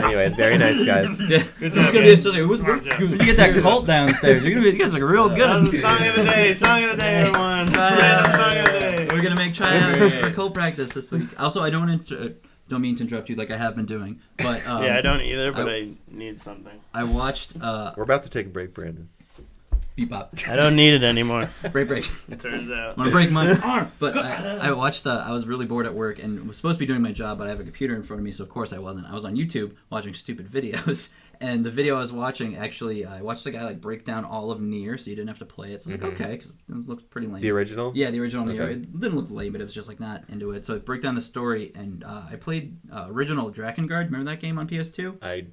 Anyway, very nice, guys. Yeah, it's just gonna be so like, where'd you get that cult downstairs? You guys are real good. That was the song of the day. Song of the day, everyone. Random song of the day. We're gonna make tryouts for cult practice this week. Also, I don't mean to interrupt you like I have been doing, but Yeah, I don't either, but I need something. I watched. We're about to take a break, Brandon. Beep bop. I don't need it anymore. Break. It turns out. I'm gonna break my arm. But I watched. I was really bored at work and was supposed to be doing my job, but I have a computer in front of me, so of course I wasn't. I was on YouTube watching stupid videos, and the video I was watching actually, I watched the guy like break down all of Nier, so you didn't have to play it. So I was like, okay, because it looked pretty lame. The original? Yeah, the original Nier. Okay. It didn't look lame, but it was just like not into it. So I break down the story, and I played original Drakengard. Remember that game on PS2? I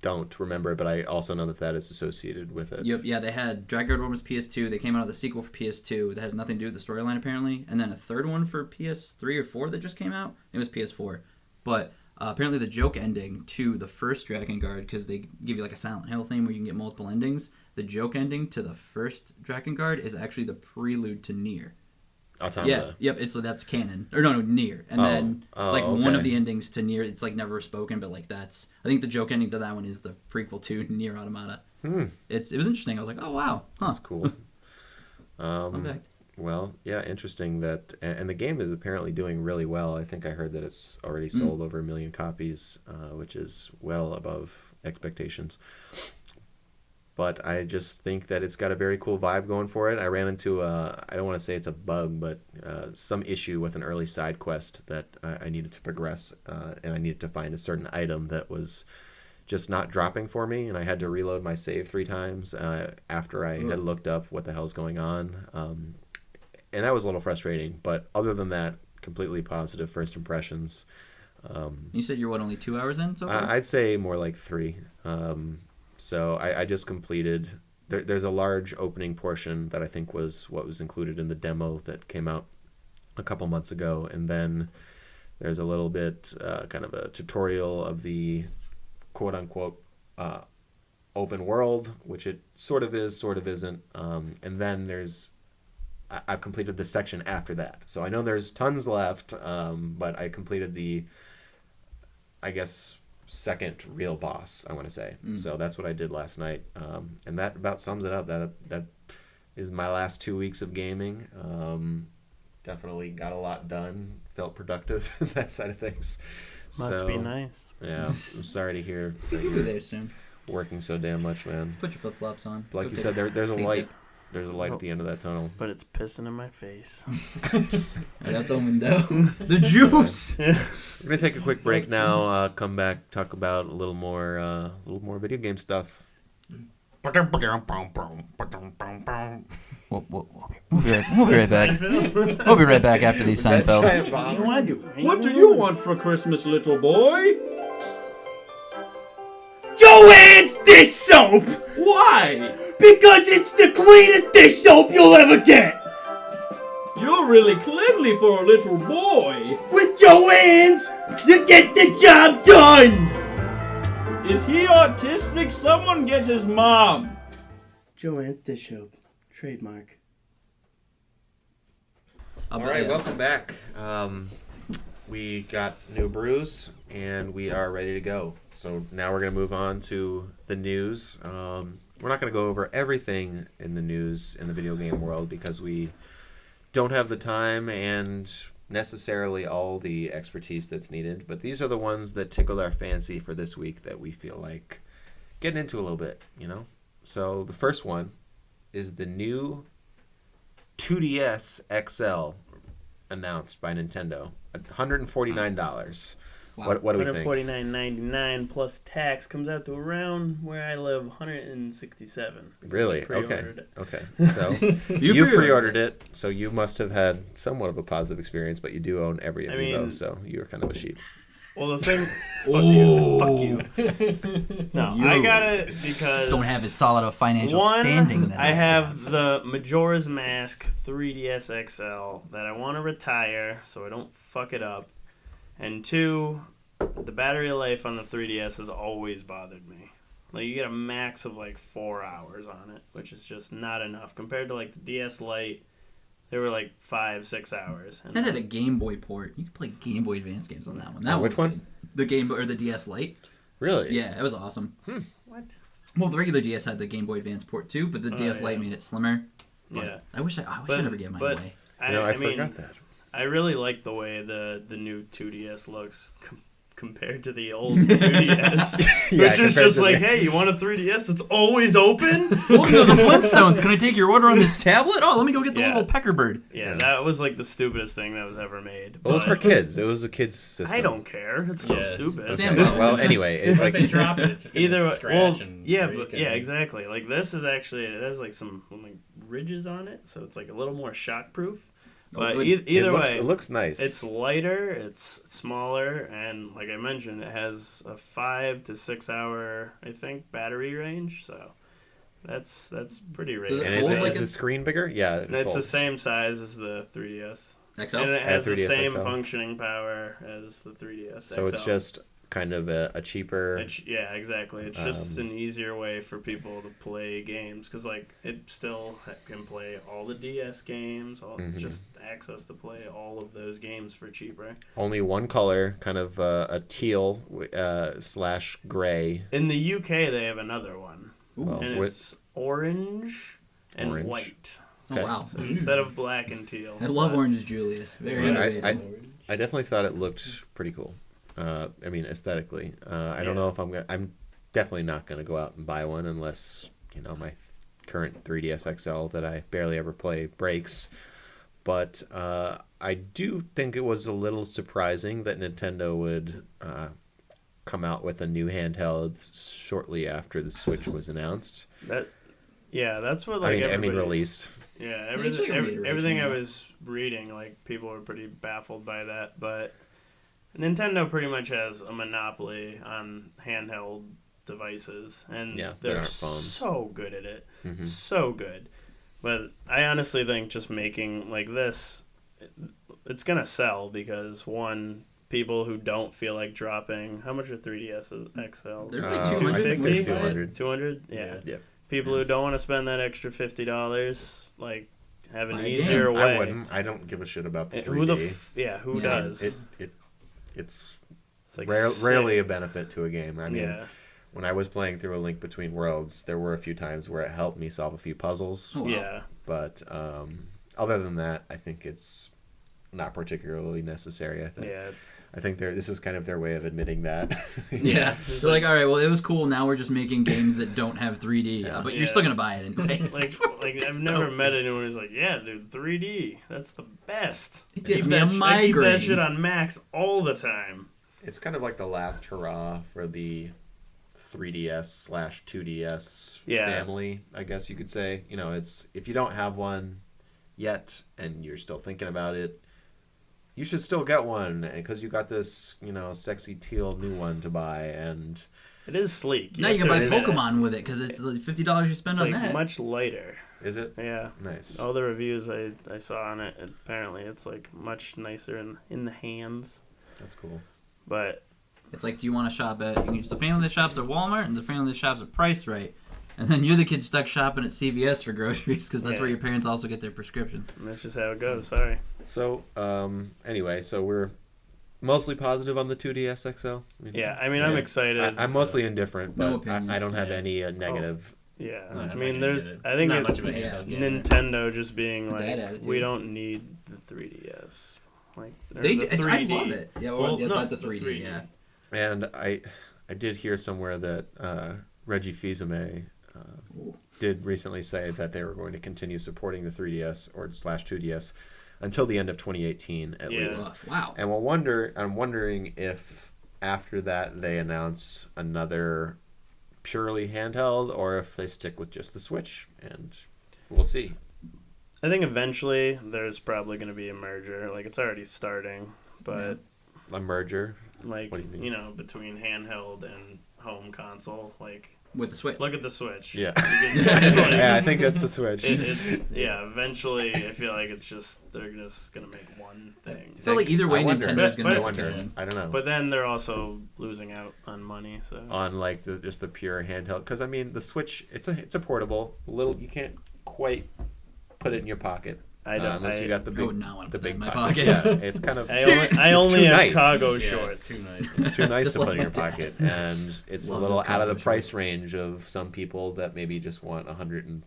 don't remember, but I also know that is associated with it. Yep, yeah, they had Drakengard 1 was PS2. They came out with a sequel for PS2 that has nothing to do with the storyline apparently, and then a third one for PS3 or 4 that just came out. It was PS4, but apparently the joke ending to the first Drakengard, because they give you like a Silent Hill thing where you can get multiple endings. The joke ending to the first Drakengard is actually the prelude to Nier. Automata. Yeah, yep. That's canon. Or no, Nier. And then one of the endings to Nier, it's like never spoken, but like that's. I think the joke ending to that one is the prequel to Nier Automata. It was interesting. I was like, oh wow, That's cool. Fun fact. Well, yeah, interesting that, and the game is apparently doing really well. I think I heard that it's already sold over 1 million copies, which is well above expectations. But I just think that it's got a very cool vibe going for it. I ran into I don't want to say it's a bug, but some issue with an early side quest that I needed to progress, and I needed to find a certain item that was just not dropping for me, and I had to reload my save 3 times after I had looked up what the hell's going on. And that was a little frustrating, but other than that, completely positive first impressions. You said you're only 2 hours in so far? I'd say more like 3. So I just completed. There's a large opening portion that I think was what was included in the demo that came out a couple months ago, and then there's a little bit kind of a tutorial of the quote unquote open world, which it sort of is, sort of isn't, and then I've completed the section after that. So I know there's tons left, but I completed the, I guess, second real boss, I want to say. So that's what I did last night, and that about sums it up. That is my last 2 weeks of gaming. Definitely got a lot done, felt productive, that side of things. Must be nice. Yeah, I'm sorry to hear that You'll be you're there soon. working so damn much, man. Put your flip-flops on. Like Go you take said, there's a clean light. dip. There's a light at the end of that tunnel. But it's pissing in my face. Right out the window. The juice! We're gonna take a quick break now. Come back, talk about a little more video game stuff. We'll be right back. We'll be right back after these Seinfeld. What do you want for Christmas, little boy? Joanne's dish soap! Why? Because it's the cleanest dish soap you'll ever get! You're really cleanly for a little boy. With Joanne's, you get the job done! Is he autistic? Someone get his mom! Joanne's dish soap. Trademark. All right, welcome back. We got new brews, and we are ready to go. So now we're going to move on to the news. We're not going to go over everything in the news in the video game world because we don't have the time and necessarily all the expertise that's needed. But these are the ones that tickled our fancy for this week that we feel like getting into a little bit, you know? So the first one is the new 2DS XL announced by Nintendo. $149. Wow. What do we think? $149.99 plus tax comes out to around where I live, $167. Really? Pre-ordered it. Okay. So you pre-ordered it, so you must have had somewhat of a positive experience, but you do own every amiibo, so you're kind of a sheep. Well, the thing... Fuck you. No, I got it because... Don't have as solid a financial one, standing that I have the Majora's Mask 3DS XL that I want to retire so I don't fuck it up. And 2, the battery life on the 3DS has always bothered me. Like, you get a max of like 4 hours on it, which is just not enough. Compared to like the DS Lite, they were like 5-6 hours. And that had a Game Boy port. You could play Game Boy Advance games on that one. Which one? The Game Boy or the DS Lite. Really? Yeah, it was awesome. What? Well, the regular DS had the Game Boy Advance port too, but the DS Lite made it slimmer. But Yeah. I wish I never gave mine away. I I mean, forgot that. I really like the way the new 2DS looks compared to the old 2DS, Yeah, which is compared just to like, the- hey, you want a 3DS that's always open? Welcome to the Flintstones. Can I take your order on this tablet? Oh, let me go get the Yeah. little pecker bird. Yeah, that was like the stupidest thing that was ever made. Well, it was for But kids. It was a kids system. I don't care. It's still Yeah, stupid. Okay. Sam- Well, anyway, it's If like they drop it, it's just gonna Either way, scratch well, and yeah, break but yeah, and- exactly. Like this is actually it has like some like ridges on it, so it's like a little more shockproof. But good. either way, it looks nice. it's lighter, it's smaller, and like I mentioned, it has a 5 to 6 hour, I think, battery range. So that's pretty rare. Does it and is, fold it, like is a- the screen bigger? Yeah, it And it's the folds. same size as the 3DS, XL? and it has the 3DS same XL. functioning power as the 3DS. So it's XL. just kind of a cheaper. Yeah, exactly. It's just an easier way for people to play games because, like, it still can play all the DS games. It's just access to play all of those games for cheaper. Only one color, kind of a teal / gray. In the UK, they have another one, Well, and with- it's orange and Orange. white. Oh, Okay. wow. So instead of black and teal. I love But- Orange Julius. Very Yeah, innovative. I definitely thought it looked pretty cool. I mean, aesthetically. I don't know if I'm definitely not gonna go out and buy one unless my current 3DS XL that I barely ever play breaks. But I do think it was a little surprising that Nintendo would come out with a new handheld shortly after the Switch was announced. That's what I mean, everybody, released. Yeah, it's like a reiteration, everything I yeah. was reading, like, people were pretty baffled by that, but Nintendo pretty much has a monopoly on handheld devices, and Yeah, that they're aren't phones. so good at it. Mhm. So good. But I honestly think just making like this, it's going to sell because, one, people who don't feel like dropping, how much are 3DS XLs? They're Uh, like I 250. think they're 200. 200? Yeah. Yeah. People who don't want to spend that extra $50, like, have an Buy a easier game. way. I wouldn't. I don't give a shit about the 3D. Who Yeah, does? It's It's like rarely a benefit to a game. I mean, Yeah. when I was playing through A Link Between Worlds, there were a few times where it helped me solve a few puzzles. Oh, wow. Yeah. But other than that, I think it's not particularly necessary. Yeah. I think this is kind of their way of admitting that. Yeah. So like, all right, well, it was cool. Now we're just making games that don't have 3D, but you're Yeah. still gonna buy it anyway. like I've never met anyone who's like, yeah, dude, 3D, that's the best. It gives Keep me a that I keep migraine. that shit on max all the time. It's kind of like the last hurrah for the 3DS / 2DS Yeah. family, I guess you could say. It's if you don't have one yet and you're still thinking about it, you should still get one because you got this, sexy teal new one to buy, and It is sleek. Now have you can to buy admit it. Pokemon with it because it's the $50 you spend It's on like that. much lighter. is it Yeah. nice? All the reviews I saw on it, apparently it's like much nicer in the hands. That's cool. But It's like, do you want to shop at? It's the family that shops at Walmart and the family that shops at Price Right, and then you're the kid stuck shopping at CVS for groceries because that's Yeah. where your parents also get their prescriptions. that's just how it goes. Sorry. So anyway, so we're mostly positive on the 2DS XL. Yeah, I mean, I'm excited. I'm mostly indifferent, No but opinion. I don't have Yeah. any negative. Yeah, I'm I not mean, gonna there's. get it. I think Not it's much of a handheld gamer. Nintendo just being With that like, attitude. we don't need the 3DS. Like or They, the I 3D. love it. Yeah, or Well, no, not the the 3D. 3D. Yeah. And I did hear somewhere that Reggie Fils-Aimé did recently say that they were going to continue supporting the 3DS or / 2DS until the end of 2018 at Yeah. least. Wow. And I'm wondering if after that they announce another purely handheld or if they stick with just the Switch, and we'll see. I think eventually there's probably going to be a merger. Like it's already starting, but A merger. like What do you mean? between handheld and home console, like With the Switch. look at the Switch. Yeah. You get- like, Yeah, I think that's the Switch. Eventually I feel like it's just they're just gonna make one thing. I feel like either way, I wonder. Nintendo's gonna But- make I a wonder. killing. I don't know. But then they're also losing out on money. So On like just the pure handheld, because I mean the Switch, it's a portable little. You can't quite put it in your pocket I don't. unless you got the I big would not want the to put that big in my pocket. pocket. Yeah, it's kind of I it's only too have nice. cargo Yeah, shorts. It's too nice. It's too nice Just to put like in your my dad. pocket, and it's a Loves little his out of the cargo price shorts. range of some people that maybe just want $130,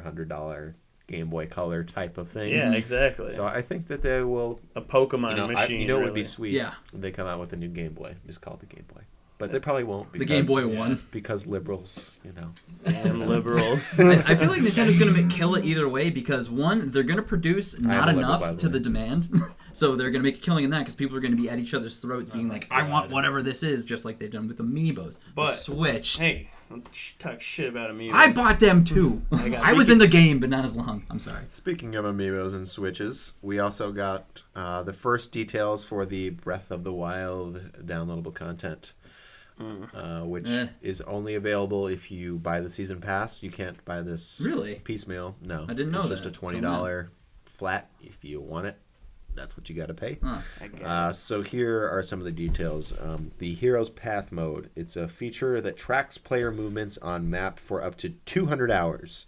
$100 Game Boy Color type of thing. Yeah, exactly. So I think that they will. A Pokemon machine. It would be really. sweet. Yeah. If they come out with a new Game Boy. Just call it the Game Boy. But they probably won't. The Game Boy one. Because liberals, Damn liberals. I feel like Nintendo's gonna kill it either way because one, they're gonna produce not am a liberal, by enough the to way. the demand, so they're gonna make a killing in that because people are gonna be at each other's throats, being like, "I want whatever this is," just like they've done with Amiibos, But- the Switch. Hey, don't talk shit about me. I bought them too. I was in the game, but not as long. I'm sorry. Speaking of Amiibos and Switches, we also got the first details for the Breath of the Wild downloadable content. Which is only available if you buy the season pass. You can't buy this Really? piecemeal. No, I didn't know it's just that. a $20 flat. If you want it, that's what you got to pay. Huh. So here are some of the details. The Hero's Path mode. It's a feature that tracks player movements on map for up to 200 hours.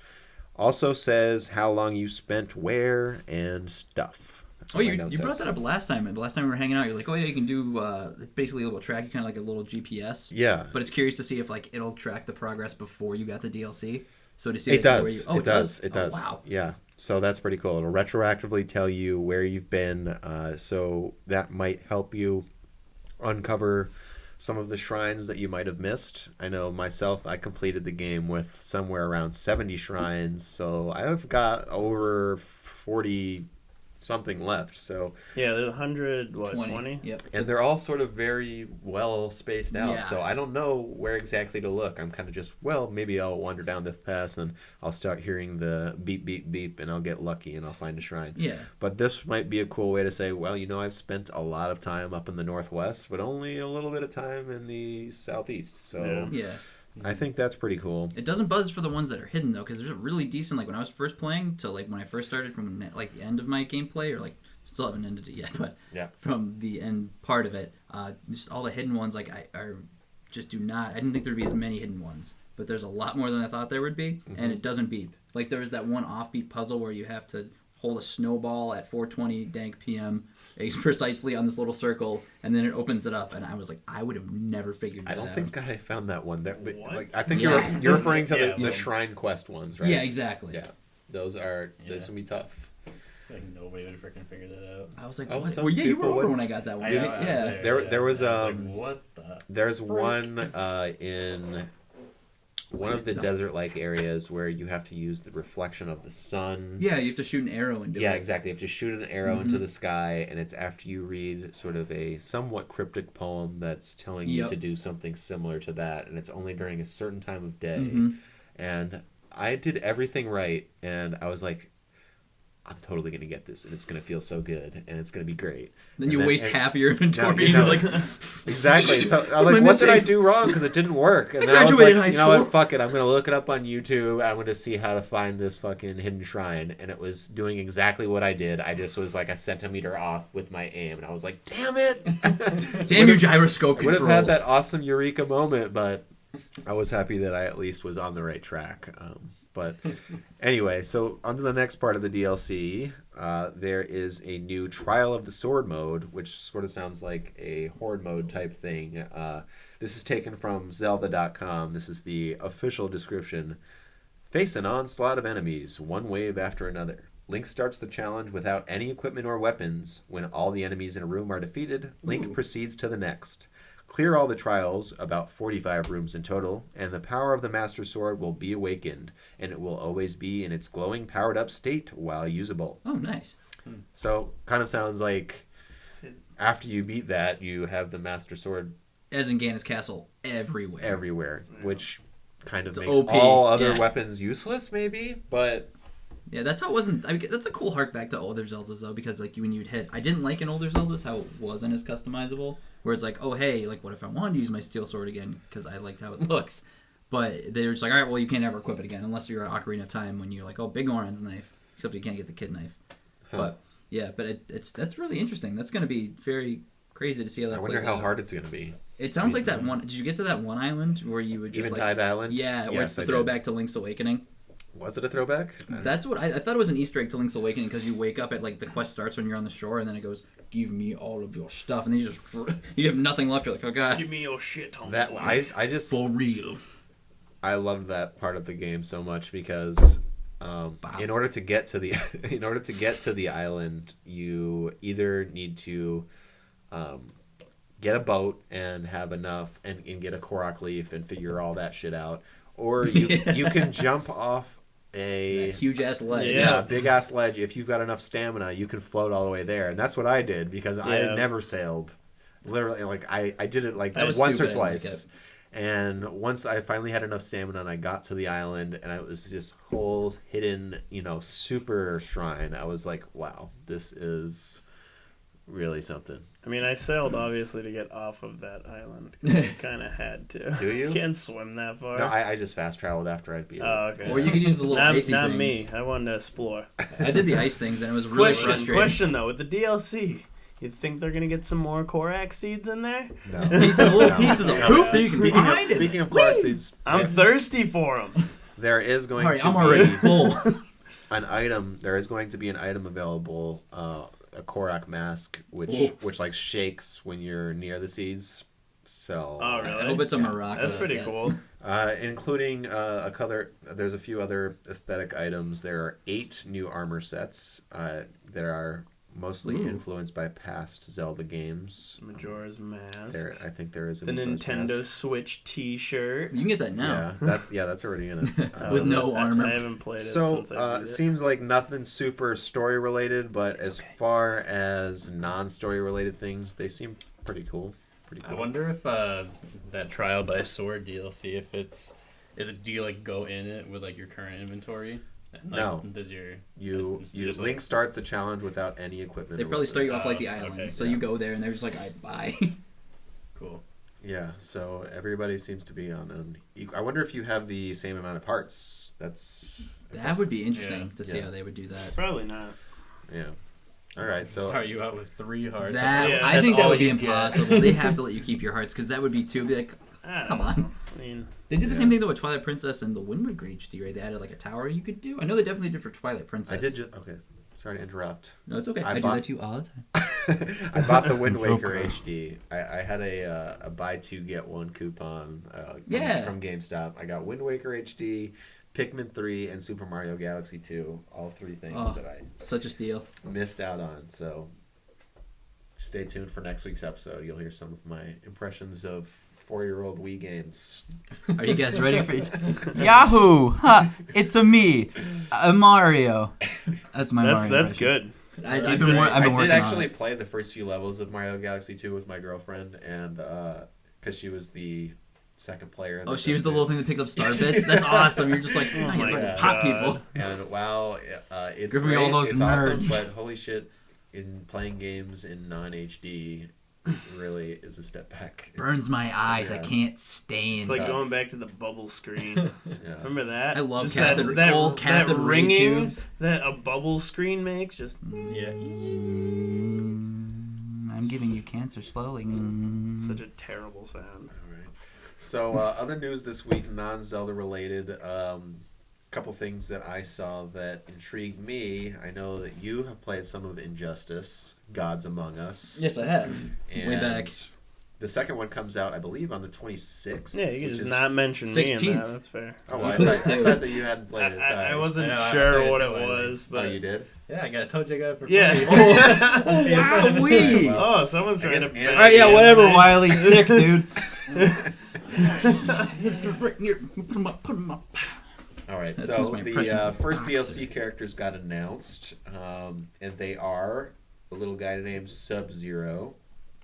Also says how long you spent where and stuff. That's Oh, what my you note brought says. that up last time. And the last time we were hanging out, you're like, "Oh yeah, you can do basically a little track. You kind of like a little GPS." Yeah. But it's curious to see if like it'll track the progress before you got the DLC. So to see It like, does. where you, It does. It Oh, does. wow. Yeah. So that's pretty cool. It'll retroactively tell you where you've been. So that might help you uncover some of the shrines that you might have missed. I know myself, I completed the game with somewhere around 70 shrines. So I've got over 40 something left. So Yeah, there's 120? Yep. and they're all sort of very well spaced out. Yeah. So I don't know where exactly to look. I'm kind of just, well, maybe I'll wander down this path and I'll start hearing the beep, beep, beep, and I'll get lucky and I'll find a shrine. Yeah. But this might be a cool way to say, well, I've spent a lot of time up in the Northwest, but only a little bit of time in the Southeast. So Yeah. I think that's pretty cool. It doesn't buzz for the ones that are hidden though, because there's a really decent like when I was first playing to like when I first started from like the end of my gameplay or like still haven't ended it yet, but Yeah. from the end part of it, just all the hidden ones like I just do not. I didn't think there'd be as many hidden ones, but there's a lot more than I thought there would be, and it doesn't beep. Like there was that one offbeat puzzle where you have to hold a snowball at 4:20 dank p.m. precisely on this little circle, and then it opens it up, and I was like, I would have never figured that I don't out. think I found that one. What? Like, I think Yeah. you're referring to Yeah. the Shrine Quest ones, right? Yeah, exactly. Yeah. Those Yeah. gonna be tough. Like nobody would freaking figure that out. I was like, Oh, what? some Well, yeah, you were people over would- when I got that one. I know, I was Yeah. There was, I was like, what the? There's one in one of the desert-like areas where you have to use the reflection of the sun. Yeah, you have to shoot an arrow and do Yeah, it. exactly. You have to shoot an arrow Mm-hmm. into the sky, and it's after you read sort of a somewhat cryptic poem that's telling you Yep. to do something similar to that, and it's only during a certain time of day. Mhm. And I did everything right, and I was like, I'm totally going to get this, and it's going to feel so good, and it's going to be great. Then And you waste and- half of your inventory. No, and you're like, Exactly. So I'm What like, am I what did I missing? do wrong? Because it didn't work. And I then I was like, graduated high you know what? school. Fuck it. I'm gonna look it up on YouTube. I'm gonna see how to find this fucking hidden shrine. And it was doing exactly what I did. I just was like a centimeter off with my aim, and I was like, damn it! damn your gyroscope I would controls. have had that awesome eureka moment, but I was happy that I at least was on the right track. But anyway, so on to the next part of the DLC. There is a new Trial of the Sword mode, which sort of sounds like a horde mode type thing. This is taken from Zelda.com. This is the official description. Face an onslaught of enemies, one wave after another. Link starts the challenge without any equipment or weapons. When all the enemies in a room are defeated, Link proceeds to the next. Clear all the trials, about 45 rooms in total, and the power of the Master Sword will be awakened, and it will always be in its glowing, powered-up state while usable. Oh, nice. So, kind of sounds like after you beat that, you have the Master Sword As in Ganon's castle, everywhere. everywhere, which kind of It's makes OP, all other yeah. weapons useless, maybe, but... Yeah, that's how it wasn't. I mean, that's a cool hark back to older Zeldas though, because like when you'd hit, I didn't like in older Zeldas how it wasn't as customizable. Where it's like, oh hey, like what if I wanted to use my steel sword again because I liked how it looks, but they were just like, all right, well you can't ever equip it again unless you're an Ocarina of Time when you're like, oh Big Oran's knife, except you can't get the kid knife. Huh. But yeah, but that's really interesting. That's going to be very crazy to see how that. I wonder plays how out. hard it's going to be. It sounds like that one. Did you get to that one island where you would just Eventide Island? Yeah, where it's Yes, the I did. throwback to Link's Awakening. Was it a throwback? That's what I thought it was an Easter egg to Link's Awakening because you wake up at like the quest starts when you're on the shore and then it goes, give me all of your stuff, and then you have nothing left. You're like, oh god, Give me your shit, homie. That I just for real. I loved that part of the game so much because In order to get to the island, you either need to get a boat and have enough and get a Korok leaf and figure all that shit out, or you can jump off a huge ass ledge. Yeah, big ass ledge. If you've got enough stamina, you can float all the way there, and that's what I did because I had never sailed. Literally, like I did it like once or twice, and once I finally had enough stamina and I got to the island and I was this whole hidden, super shrine. I was like, wow, this is really something. I mean, I sailed obviously to get off of that island. I kind of had to. Do you? Can't swim that far. No, I just fast traveled after I'd beat it. Oh, okay. Or you could use the little icy Not things. me. I wanted to explore. I did the ice things and it was really frustrating. Question though, with the DLC, you think they're gonna get some more Korok seeds in there? No. Pieces of poop that you can find. Speaking of Korok seeds, I'm thirsty for them. there is going to I'm already be full. an item. There is going to be an item available. A Korok mask, which like shakes when you're near the seeds. So Oh, really? I hope it's a Morocco. That's pretty cool. including there's a few other aesthetic items. There are 8 new armor sets that are mostly influenced by past Zelda games. Majora's Mask. I think there is a The Majora's Nintendo Mask. Switch T-shirt. You can get that now. That's already in it. With no armor. I haven't played it So since I beat it it. seems like nothing super story related, but as far as non-story related things, they seem pretty cool. I wonder if that Trial by Sword DLC, do you like go in it with like your current inventory? And, like, No. Does your Link like, starts the challenge without any equipment. They probably start you off like the Oh, island. okay. So you go there and they're just like, I buy. cool. Yeah, so everybody seems to be on an. I wonder if you have the same amount of hearts. That would be interesting to see Yeah. how they would do that. Probably not. Yeah. All right, so Start you out with 3 hearts. I think that would be impossible. They have to let you keep your hearts because that would be too. Be like, come on. I mean, They did the same thing though with Twilight Princess and the Wind Waker HD, right? They added like a tower you could do. I know they definitely did for Twilight Princess. I did just okay. Sorry to interrupt. No, it's okay. I I do bought- that to you all the time. I bought the Wind So Waker cool. HD. I had a buy 2 get 1 coupon Yeah. from GameStop. I got Wind Waker HD, Pikmin 3, and Super Mario Galaxy 2. All 3 things that I Such a steal. missed out on. So stay tuned for next week's episode. You'll hear some of my impressions of 4-year-old Wii games. Are you guys ready for it? Yahoo! Ha! It's a me, a Mario. That's my Mario. that's impression. good. I've been I working did on actually it. play the first few levels of Mario Galaxy 2 with my girlfriend, and because she was the second player. Oh, she was the little thing that picked up star bits. That's awesome. You're just like, Oh you're my gonna God. pop people. And wow, it's Give me great, all those it's awesome, nerds. but holy shit, in playing games in non-HD really is a step back. Burns my eyes. I Yeah. can't stand. It's like tough. going back to the bubble screen. Yeah. Remember that? I love Just cathode- that old cathode ray ringing tubes. that a bubble screen makes. Just Yeah. I'm giving you cancer slowly. such a terrible sound. All right. So other news this week, non-Zelda related. Couple things that I saw that intrigued me. I know that you have played some of Injustice, Gods Among Us. Yes, I have. And Way back. The second one comes out, I believe, on the 26th. Yeah, you can which just is- not mention me in 16th. that. That's fair. Oh, well, I thought that you hadn't played it. Sorry. I wasn't I know, I sure played it what too, it I was, but Oh, you did? Yeah, I told you I got it for free. yeah. Wow, we. Well, Oh, someone's I trying guess to. Anna- All right, yeah, whatever. Wiley's sick, dude. Put him up. All right, That's so my the impression of first boxing. DLC characters got announced, and they are a little guy named Sub-Zero.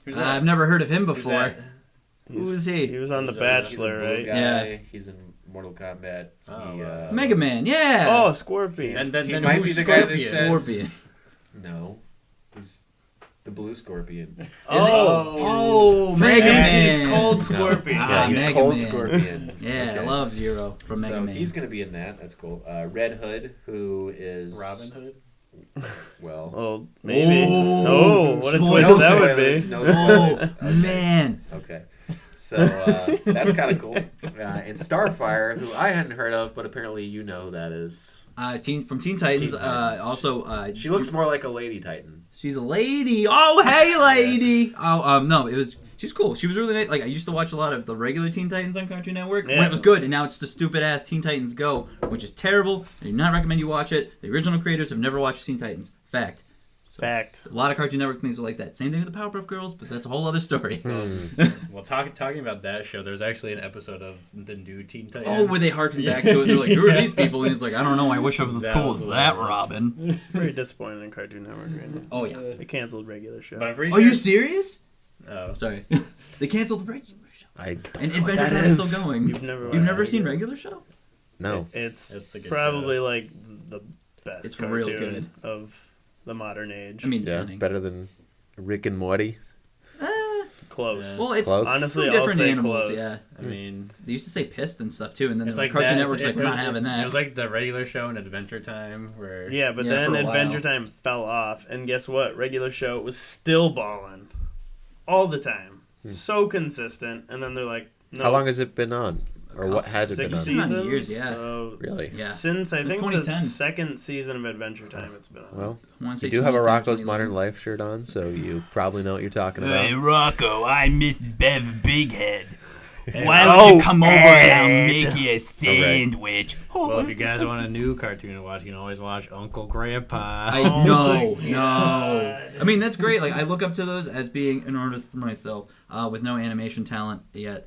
Who's that? I've never heard of him Who's before. that? Who is he? He was on The He's a- he's a He's a Bachelor, blue right? guy. Yeah. He's in Mortal Kombat. Oh, He, wow. Mega Man, yeah. Oh, Scorpion. And then, He then might who's be the guy that Scorpion? says- Scorpion. No, he's the blue Scorpion. Oh, For Mega instance, Man. he's Cold No. Scorpion. Ah, Yeah, he's Mega Cold Man. Scorpion. Yeah, Okay. I love Zero from Mega So Man. he's going to be in that. That's cool. Red Hood, who is Robin Hood? Well, Oh, maybe. Oh, Oh, what a spoilers. twist that would spoilers, be. no Oh, spoilers. Okay. man. Okay. So that's kind of cool. And Starfire, who I hadn't heard of, but apparently you know who that is. From Teen Titans. Teen Titans. Also, She looks more like a Lady Titan. she's a lady. Oh, hey, lady. Oh, no, She's cool. She was really nice. Like, I used to watch a lot of the regular Teen Titans on Cartoon Network when Yeah. it was good, and now it's the stupid-ass Teen Titans Go, which is terrible. I do not recommend you watch it. The original creators have never watched Teen Titans. Fact. So, Fact. a lot of Cartoon Network things are like that. Same thing with the Powerpuff Girls, but that's a whole other story. Well, talking about that show, there's actually an episode of the new Teen Titans. Oh, where they harken back to it. They're like, who are these people? And he's like, I don't know. I wish I was as That cool was as that, hilarious. Robin. Pretty disappointed in Cartoon Network right now. Oh, yeah. They canceled regular show. But I'm pretty Are sure... you serious? Oh. Sorry. They canceled the regular show. I don't And know what Adventure that Time is is. still going. You've never You've never watched seen regular? regular show? No. It's a good probably like the best It's real cartoon good. of the modern age. I mean, Yeah, ending. better than Rick and Morty. Close. Well, it's Close. Honestly, two I'll different say animals, close. yeah. I mean, They used to say pissed and stuff too, and then it's the like Cartoon that. Network's like, we're not having that. It was like the regular show and Adventure Time, where Yeah, but Yeah, then for a while. Adventure Time fell off, and guess what? Regular show was still balling all the time, so consistent. And then they're like, no, How long has it been on? Or what has it been 6 on? Amount seasons? of years, yeah. So Really? Yeah. since I Since think the 2010. second season of Adventure Time, it's been on. Well, I wanna say you do have a 2010, Rocco's 2011. Modern Life shirt on, so you probably know what you're talking about. Rocco, I'm Mrs. Bev Bighead. Hey, Why well, don't you come over and I'll make you a sandwich? if you guys want a new cartoon to watch, you can always watch Uncle Grandpa. I Oh know, my no. God. I mean, that's great. Like, I look up to those as being an artist myself, with no animation talent yet.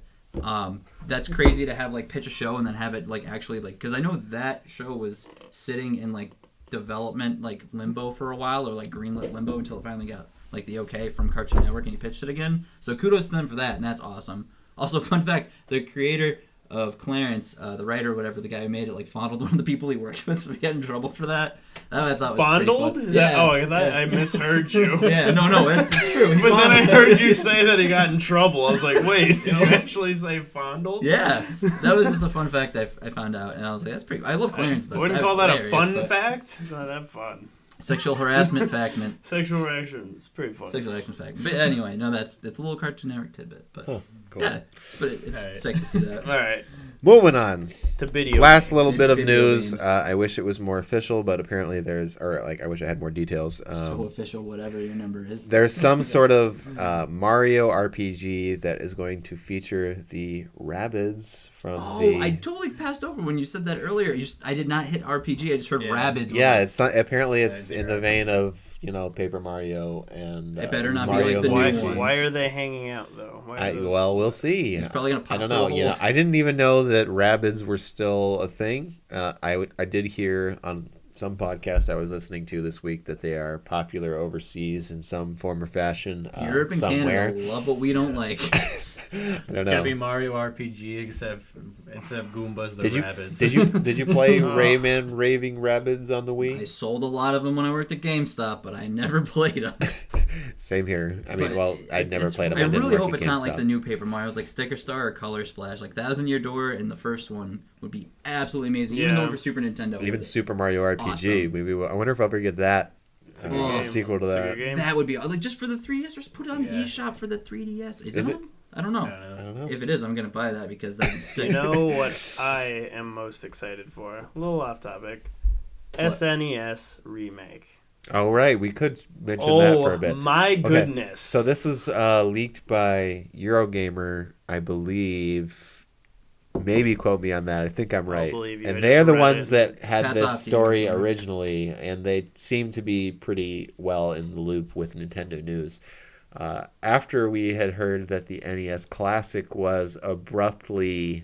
That's crazy to have like pitch a show and then have it like actually like, because I know that show was sitting in like development like limbo for a while, or like greenlit limbo until it finally got like the okay from Cartoon Network and he pitched it again. So kudos to them for that, and that's awesome. Also, fun fact: the creator of Clarence, the writer or whatever, the guy who made it, like fondled one of the people he worked with, so he got in trouble for that. That I thought was Fondled? pretty Is fun. that, oh, I thought I misheard you. Yeah, no, that's true. He But then I fondled- heard you say that he got in trouble. I was like, wait, did you actually say fondled? Yeah, that was just a fun fact I found out, and I was like, that's pretty. I love Clarence. I wouldn't call that a fun fact. It's not that fun. Sexual harassment factment. Sexual reactions, pretty fun. Sexual actions fact. But anyway, no, that's a little Cartoon Network tidbit. But Cool. yeah, but it's Alright. sick to see that. All right, Moving on. to video. Last little bit of Video news. games. I wish it was more official, but apparently I wish I had more details. So official, whatever your number is. There's some sort of Mario RPG that is going to feature the Rabbids from the. I totally passed over when you said that earlier. I did not hit RPG. I just heard Yeah. Rabbids. Yeah, it's not. Apparently, it's Yeah, in the vein of Paper Mario and. It better not be Mario like the new why, Luigi. ones. why are they hanging out though? Why are those- Well, we'll see. He's probably gonna pop I don't through know. a You know, hole. I didn't even know that Rabbids were still a thing. I did hear on some podcast I was listening to this week that they are popular overseas in some form or fashion. Europe and somewhere. Canada love what we don't like. I don't It's gonna be know. Mario RPG, except instead of Goombas, the Did you rabbits. did you play Oh. Rayman Raving Rabbids on the I Wii? sold a lot of them when I worked at GameStop, but I never played them. Same here. I mean, But well, I never it's- played them. I didn't really work hope at it's not like GameStop. the new Paper Mario's, like Sticker Star or Color Splash. Like 1,000 Year Door and the first one would be absolutely amazing. Even Yeah. though for Super Nintendo, it Even was- Super Mario RPG. awesome. Maybe I wonder if I'll ever get that It's a good game. sequel to It's a that. good game. that would be like just for the 3DS. Just put it on the Yeah. eShop for the 3DS. Is Is it? it? On? I don't know. I don't know. I don't know. If it is, I'm gonna buy that because that'd be sick. You know what I am most excited for? A little off topic. SNES remake. Oh right, we could mention that for a Oh bit. my goodness! So this was leaked by Eurogamer, I believe. Maybe quote me on that. I think I'm right. believe you. I And just they're the read ones it. that had Hats this off to story Eurogamer. originally, and they seem to be pretty well in the loop with Nintendo news. After we had heard that the NES Classic was abruptly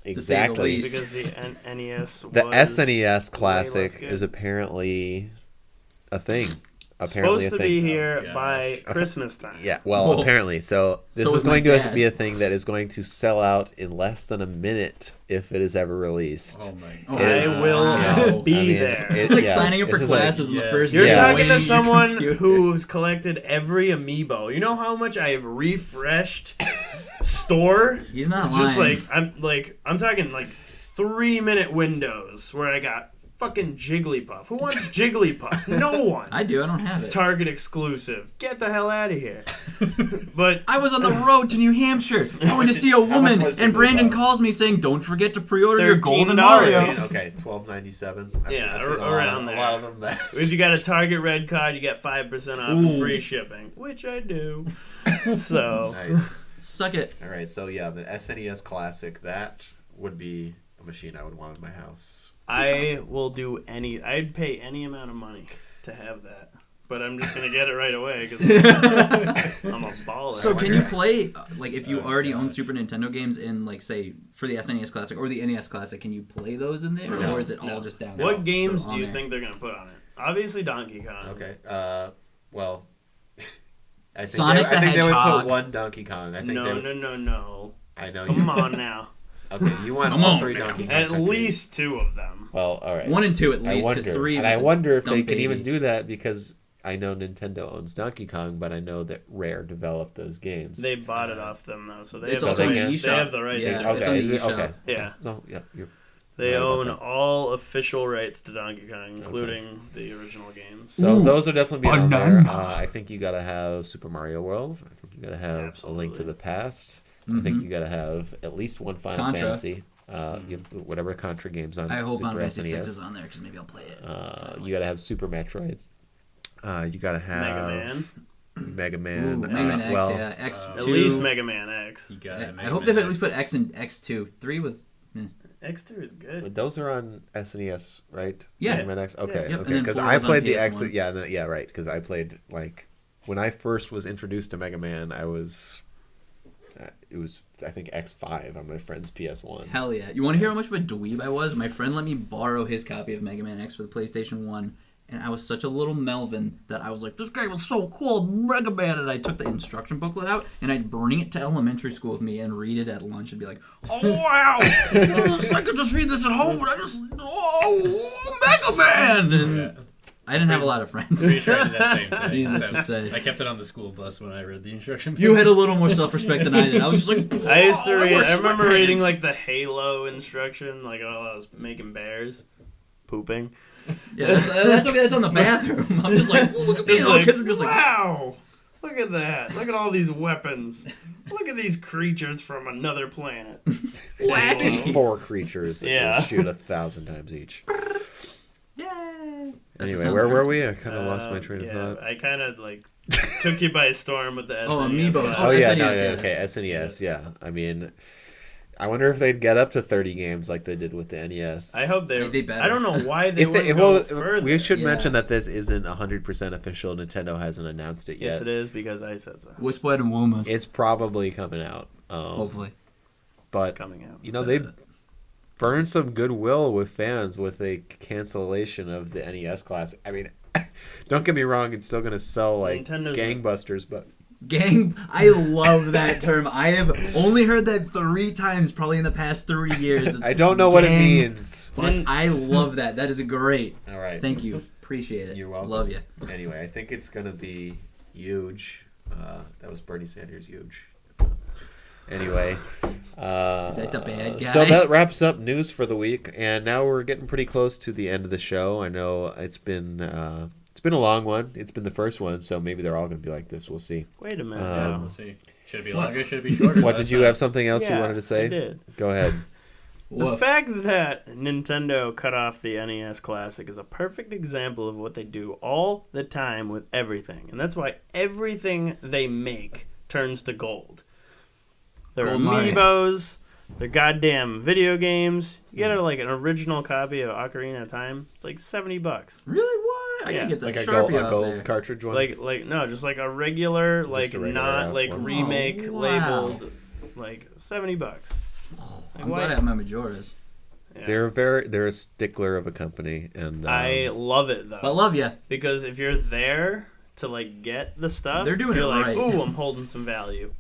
exactly least. because the NES the was SNES way less Classic good. is apparently a thing. Apparently supposed a to thing. be here gosh. by Christmas time. Yeah, well, Whoa. apparently. So this So is is my going to dad. be a thing that is going to sell out in less than a minute if it is ever released. Oh my Oh, god. It is- I will Wow. be I mean, there. It's like yeah, signing up for this is like- classes in the yeah. first You're day. Yeah. talking waiting to on your someone computer. who's collected every amiibo. You know how much I have refreshed store? He's not Just lying. I'm talking like 3-minute windows where I got Fucking Jigglypuff. Who wants Jigglypuff? No one. I do. I don't have it. Target exclusive. Get the hell out of here. But I was on the road to New Hampshire. I went to see a woman, was and Brandon Jigglypuff? calls me saying, "Don't forget to pre-order your golden $13. Mario." Okay, $12.97. Yeah, I've seen around a there. lot of them. That if you got a Target Red card, you get 5% off and free shipping, which I do. So nice. Suck it. All right, so yeah, the SNES Classic, that would be a machine I would want in my house. I will do I'd pay any amount of money to have that. But I'm just going to get it right away because I'm a baller. So can you play, like, if you already own gosh. Super Nintendo games in, like, say, for the SNES Classic or the NES Classic, can you play those in there? No. Or is it all just down? What games on do you there? think they're going to put on it? Obviously Donkey Kong. Okay, well, I think Sonic I think they would Hedgehog. put one Donkey Kong. I think No, they, no. I know Come on now. Okay, you want Come all on, three man. Donkey Kong At countries. least 2 of them. Well, all right. 1 and 2 at I least, because wonder, 3 and I was wonder if dumb they can even baby. do that because I know Nintendo owns Donkey Kong, but I know that Rare developed those games. They bought it off them though, so they It's have also the on the rights. eShop. They have the rights. Yeah. to it. It's on Okay, the is it? eShop. Okay. Yeah. No, yeah, you're They right about own that. all official rights to Donkey Kong, including the original games. So those are definitely be on there. banana. I think you gotta have Super Mario World. I think you gotta have A Link to Absolutely. the Past. I think you gotta have at least one Final Contra. Fantasy. Whatever Contra games on I hope Super Final Fantasy SNES. 6 is on there, because maybe I'll play it. You gotta have Super Metroid. You gotta have Mega Man. Mega Man. Ooh, Mega Man X, well, yeah. X2. At least Mega Man X. You got it. I hope they've at least put X and X2. 3 was... X2 is good. but those are on SNES, right? Yeah. Mega Man X. Okay, Yep, and okay. then Because 4 I was on played the PS1. X. Yeah, right. Because I played like when I first was introduced to Mega Man, I was. It was I think X5 on my friend's PS1. Hell yeah. You want to hear how much of a dweeb I was? My friend let me borrow his copy of Mega Man X for the PlayStation 1, and I was such a little Melvin that I was like, this game was so cool, Mega Man, and I took the instruction booklet out, and I'd bring it to elementary school with me and read it at lunch and be like, oh wow, I could just read this at home, but Mega Man! And I didn't have a lot of friends. Pretty sure I did that same thing. Needless to So say. I kept it on the school bus when I read the instruction. You had a little more self-respect than I did. I was just like, I used to "Whoa, read. wear I remember reading sweatpants." like the Halo instruction, like while I was making bears, pooping. Yeah, that's okay. That's on the bathroom. I'm just like, well, look at me. Just And all the like, kids are just like, wow, look at that! Look at all these weapons. Look at these creatures from another planet. These 4 creatures that Yeah. will shoot 1,000 times each. yay. That's the Anyway, sound where that were hurts. we? I kind of lost my train of yeah, thought. I kind of like took you by storm with the SNES. Amiibos. class. Oh yeah, SNES, no, yeah. okay, SNES, yeah. I mean, I wonder if they'd get up to 30 games like they did with the NES. I hope they. They better. I don't know why they If wouldn't they, go well, further. we should Yeah. mention that this isn't 100% official. Nintendo hasn't announced it yet. Yes, it is because I said so. Whisperhead and Woomas. It's probably coming out. Hopefully. But Coming out. you know they've burned some goodwill with fans with a cancellation of the NES Classic. I mean, don't get me wrong; it's still going to sell like Nintendo's- gangbusters. But Gang, I love that term. I have only heard that 3 times probably in the past 3 years. I don't know what it Gang means. bust. I love that. That is great. All right, Thank you. Appreciate it. You're welcome. Love you. Anyway, I think it's going to be huge. That was Bernie Sanders huge. Anyway, Is that the bad guy? so that wraps up news for the week, and now we're getting pretty close to the end of the show. I know it's been a long one. It's been the first one, so maybe they're all going to be like this. We'll see. Wait a minute. We'll see. Should it be longer? Should it be shorter? What did you have something else you Yeah, wanted to say? I did. Go ahead. The Woof. fact that Nintendo cut off the NES Classic is a perfect example of what they do all the time with everything. And that's why everything they make turns to gold. Their Gold mine. amiibos, their goddamn video games. You get like an original copy of Ocarina of Time. It's like $70. Really? What? I Yeah. gotta get the Like a Sharpie off gold there. cartridge one. Like no, just like a regular, like a regular not ass like one. remake Oh, wow. labeled, like $70. Like, I'm why- glad I have my Majoras. yeah. they're a stickler of a company, and I love it though. But love you. Because if you're there to like get the stuff, They're doing you're it like, right. ooh, I'm holding some value.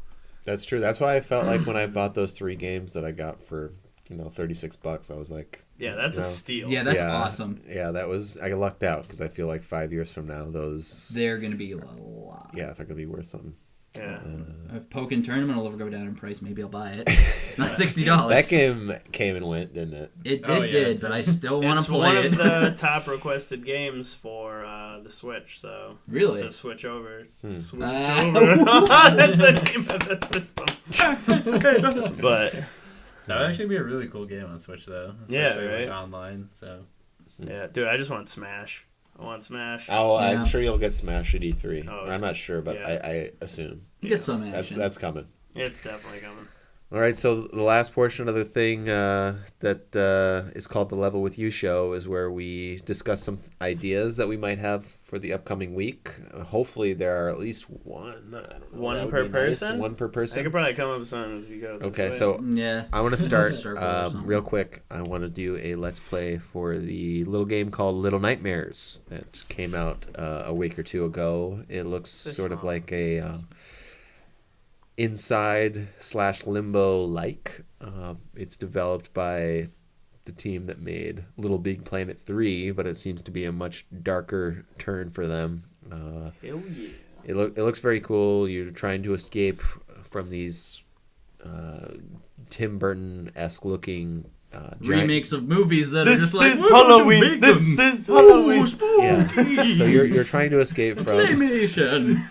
that's true. That's why I felt like when I bought those 3 games that I got for $36, I was like, Yeah, that's a No. steal. Yeah, that's yeah, awesome. Yeah, I lucked out because I feel like 5 years from now, those They're gonna be a lot. they're gonna be worth something. Yeah. If Pokken Tournament will ever go down in price, maybe I'll buy it. Not $60. That game came and went, didn't it? It Oh, yeah, did, but I still want It's to play one it. of the top requested games for the Switch, so Really? to switch over. Switch Ah. over. That's the name of the system. But That would actually be a really cool game on Switch, though. Yeah, Especially, right? Like, online, so. yeah, dude, I just want Smash. I want Smash. Oh, Yeah. I'm sure you'll get Smash at E3. Oh, I'm not sure, but yeah. I assume You get some action. that's coming. It's definitely coming. All right, so the last portion of the thing that is called the Level With You show is where we discuss some ideas that we might have for the upcoming week. Hopefully there are at least one. I don't know, One that would per be nice. person? One per I person. could probably come up with something as we go. This Okay, way. so Yeah. I want to start Circle or something. real quick. I want to do a Let's Play for the little game called Little Nightmares that came out a week or two ago. It looks sort of like a Inside/Limbo like. It's developed by the team that made Little Big Planet 3, but it seems to be a much darker turn for them. Hell yeah. It looks very cool. You're trying to escape from these Tim Burton-esque looking Remakes of movies that are This just like, is "We're going to Halloween. make This them." is Halloween. Ooh, spooky. Yeah. So you're trying to escape from Claymation.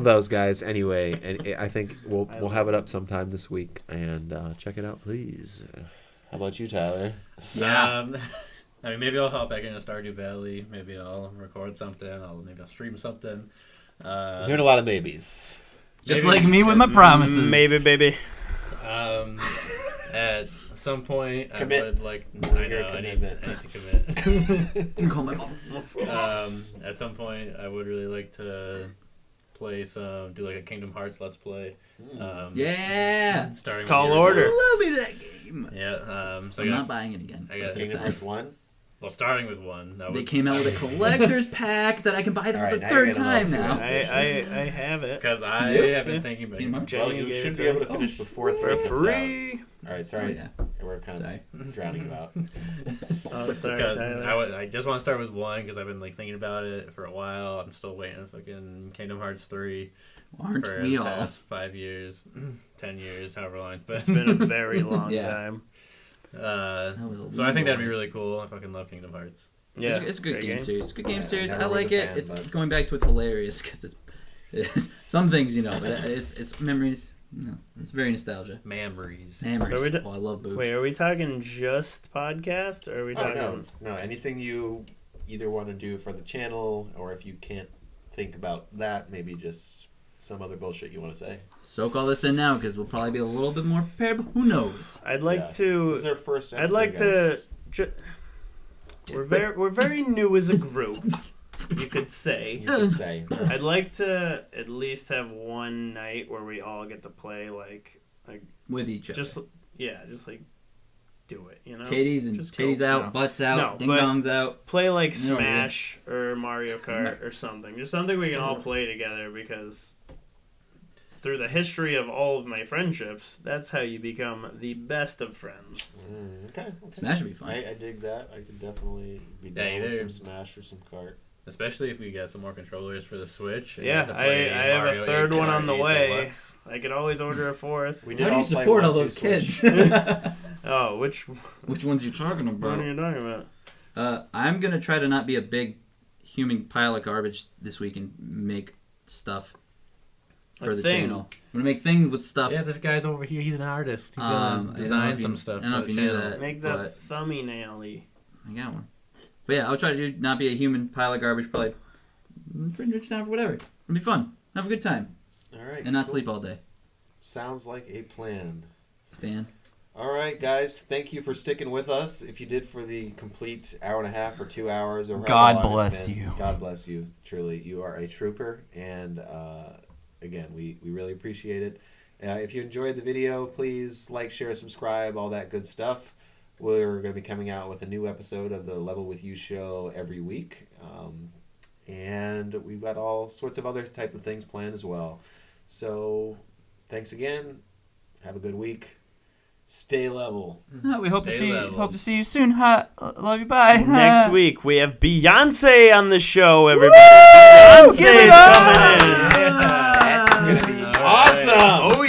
those guys anyway, and I think we'll have it up sometime this week, and check it out, please. How about you, Tyler? Yeah. I mean, maybe I'll hop back into Stardew Valley. Maybe I'll record something. Maybe I'll stream something. I'm hearing a lot of mabies. Just Maybe- like me with my promises. Maybe, baby. At some point, Commit. I would like. Your I know. I need commitment. to commit. You can call my mom. At some point, I would really like to do like a Kingdom Hearts Let's Play. Yeah. Starting Tall with the order. original. Love me that game. Yeah. So I'm not buying it again. I got Kingdom Hearts 1? well, starting with one. That They would, came out with a collector's pack that I can buy them All for right, the now you're third getting time all too now. ambitious. I have it. because I Yep. have been Yeah. thinking about Pretty much. Well, Jenny you gave should it be to able me. to finish before For 3 comes out. free. All right, sorry. Oh, yeah. We're kind Sorry. of drowning you out. Oh, sorry, Because Tyler. I just want to start with one because I've been like thinking about it for a while. I'm still waiting for fucking Kingdom Hearts 3 Aren't for we the all? past 5 years, 10 years, however long it's been. It's been a very long Yeah. time. was a So I think that'd be long. really cool. I fucking love Kingdom Hearts. Yeah, It's a good great game series. Good game Yeah, series. never I was like a it. fan, It's but- going back to it's hilarious because it's some things but it's memories. It's very nostalgia. Memories. Memories. So we d- I love boobs. Wait, are we talking just podcast, or are we Oh, talking? no. Anything you either want to do for the channel, or if you can't think about that, maybe just some other bullshit you want to say. Soak all this in now because we'll probably be a little bit more prepared. But who knows? I'd like Yeah. to. This is our first episode, I'd like guys. to. We're very new as a group, you could say. You could say. I'd like to at least have one night where we all get to play like With each other. just like do it, you know. Titties and Just titties go. out, No. butts out, No, ding but- dongs out. Play like No, really. Smash or Mario Kart or something. Just something we can all play together because through the history of all of my friendships, that's how you become the best of friends. Okay. Smash would be fun. I dig that. I could definitely be Yeah, down with either- some Smash or some Kart. Especially if we get some more controllers for the Switch. and Yeah, get to play I have Mario a third 8 one on the Kart 8 way. Deluxe. I could always order a fourth. We How do you all play support all 1-2 those Switch. kids? Oh, which Which ones you talking one are about? you talking about? I'm gonna try to not be a big human pile of garbage this week and make stuff for A the thing. channel. I'm gonna make things with stuff. Yeah, this guy's over here. He's an artist. He's I gonna don't know design if you- some stuff. I don't know for if the you knew channel. that. Make that but- thumbnail-y. I got one. But yeah, I'll try to not be a human pile of garbage. Probably pretty much down for whatever. It'll be fun. Have a good time All right. and not cool. sleep all day. Sounds like a plan. Stan. All right, guys. Thank you for sticking with us. If you did for the complete hour and a half or 2 hours, or however God long it's bless been, you. God bless you. Truly, you are a trooper. And again, we really appreciate it. If you enjoyed the video, please like, share, subscribe, all that good stuff. We're going to be coming out with a new episode of the Level With You show every week. And we've got all sorts of other type of things planned as well. So thanks again. Have a good week. Stay level. We hope Stay level. to see you soon. Love you. Bye. Next week we have Beyonce on the show. Everybody, Beyonce give it is up! coming in. That is gonna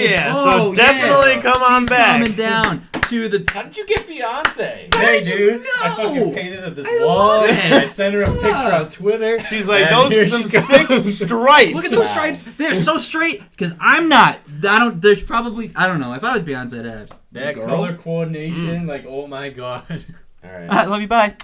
yeah. So definitely come on She's back. coming down to the. How did you get Beyonce? Hey, dude. I fucking painted up this wall. And I sent her a picture on Twitter. She's like, and those here are some she sick goes. stripes. Look at those stripes. They're so straight. Because I'm not. I don't. There's probably. I don't know. If I was Beyonce, I'd have. That girl. color coordination, like, oh my god. All right. Love you. Bye.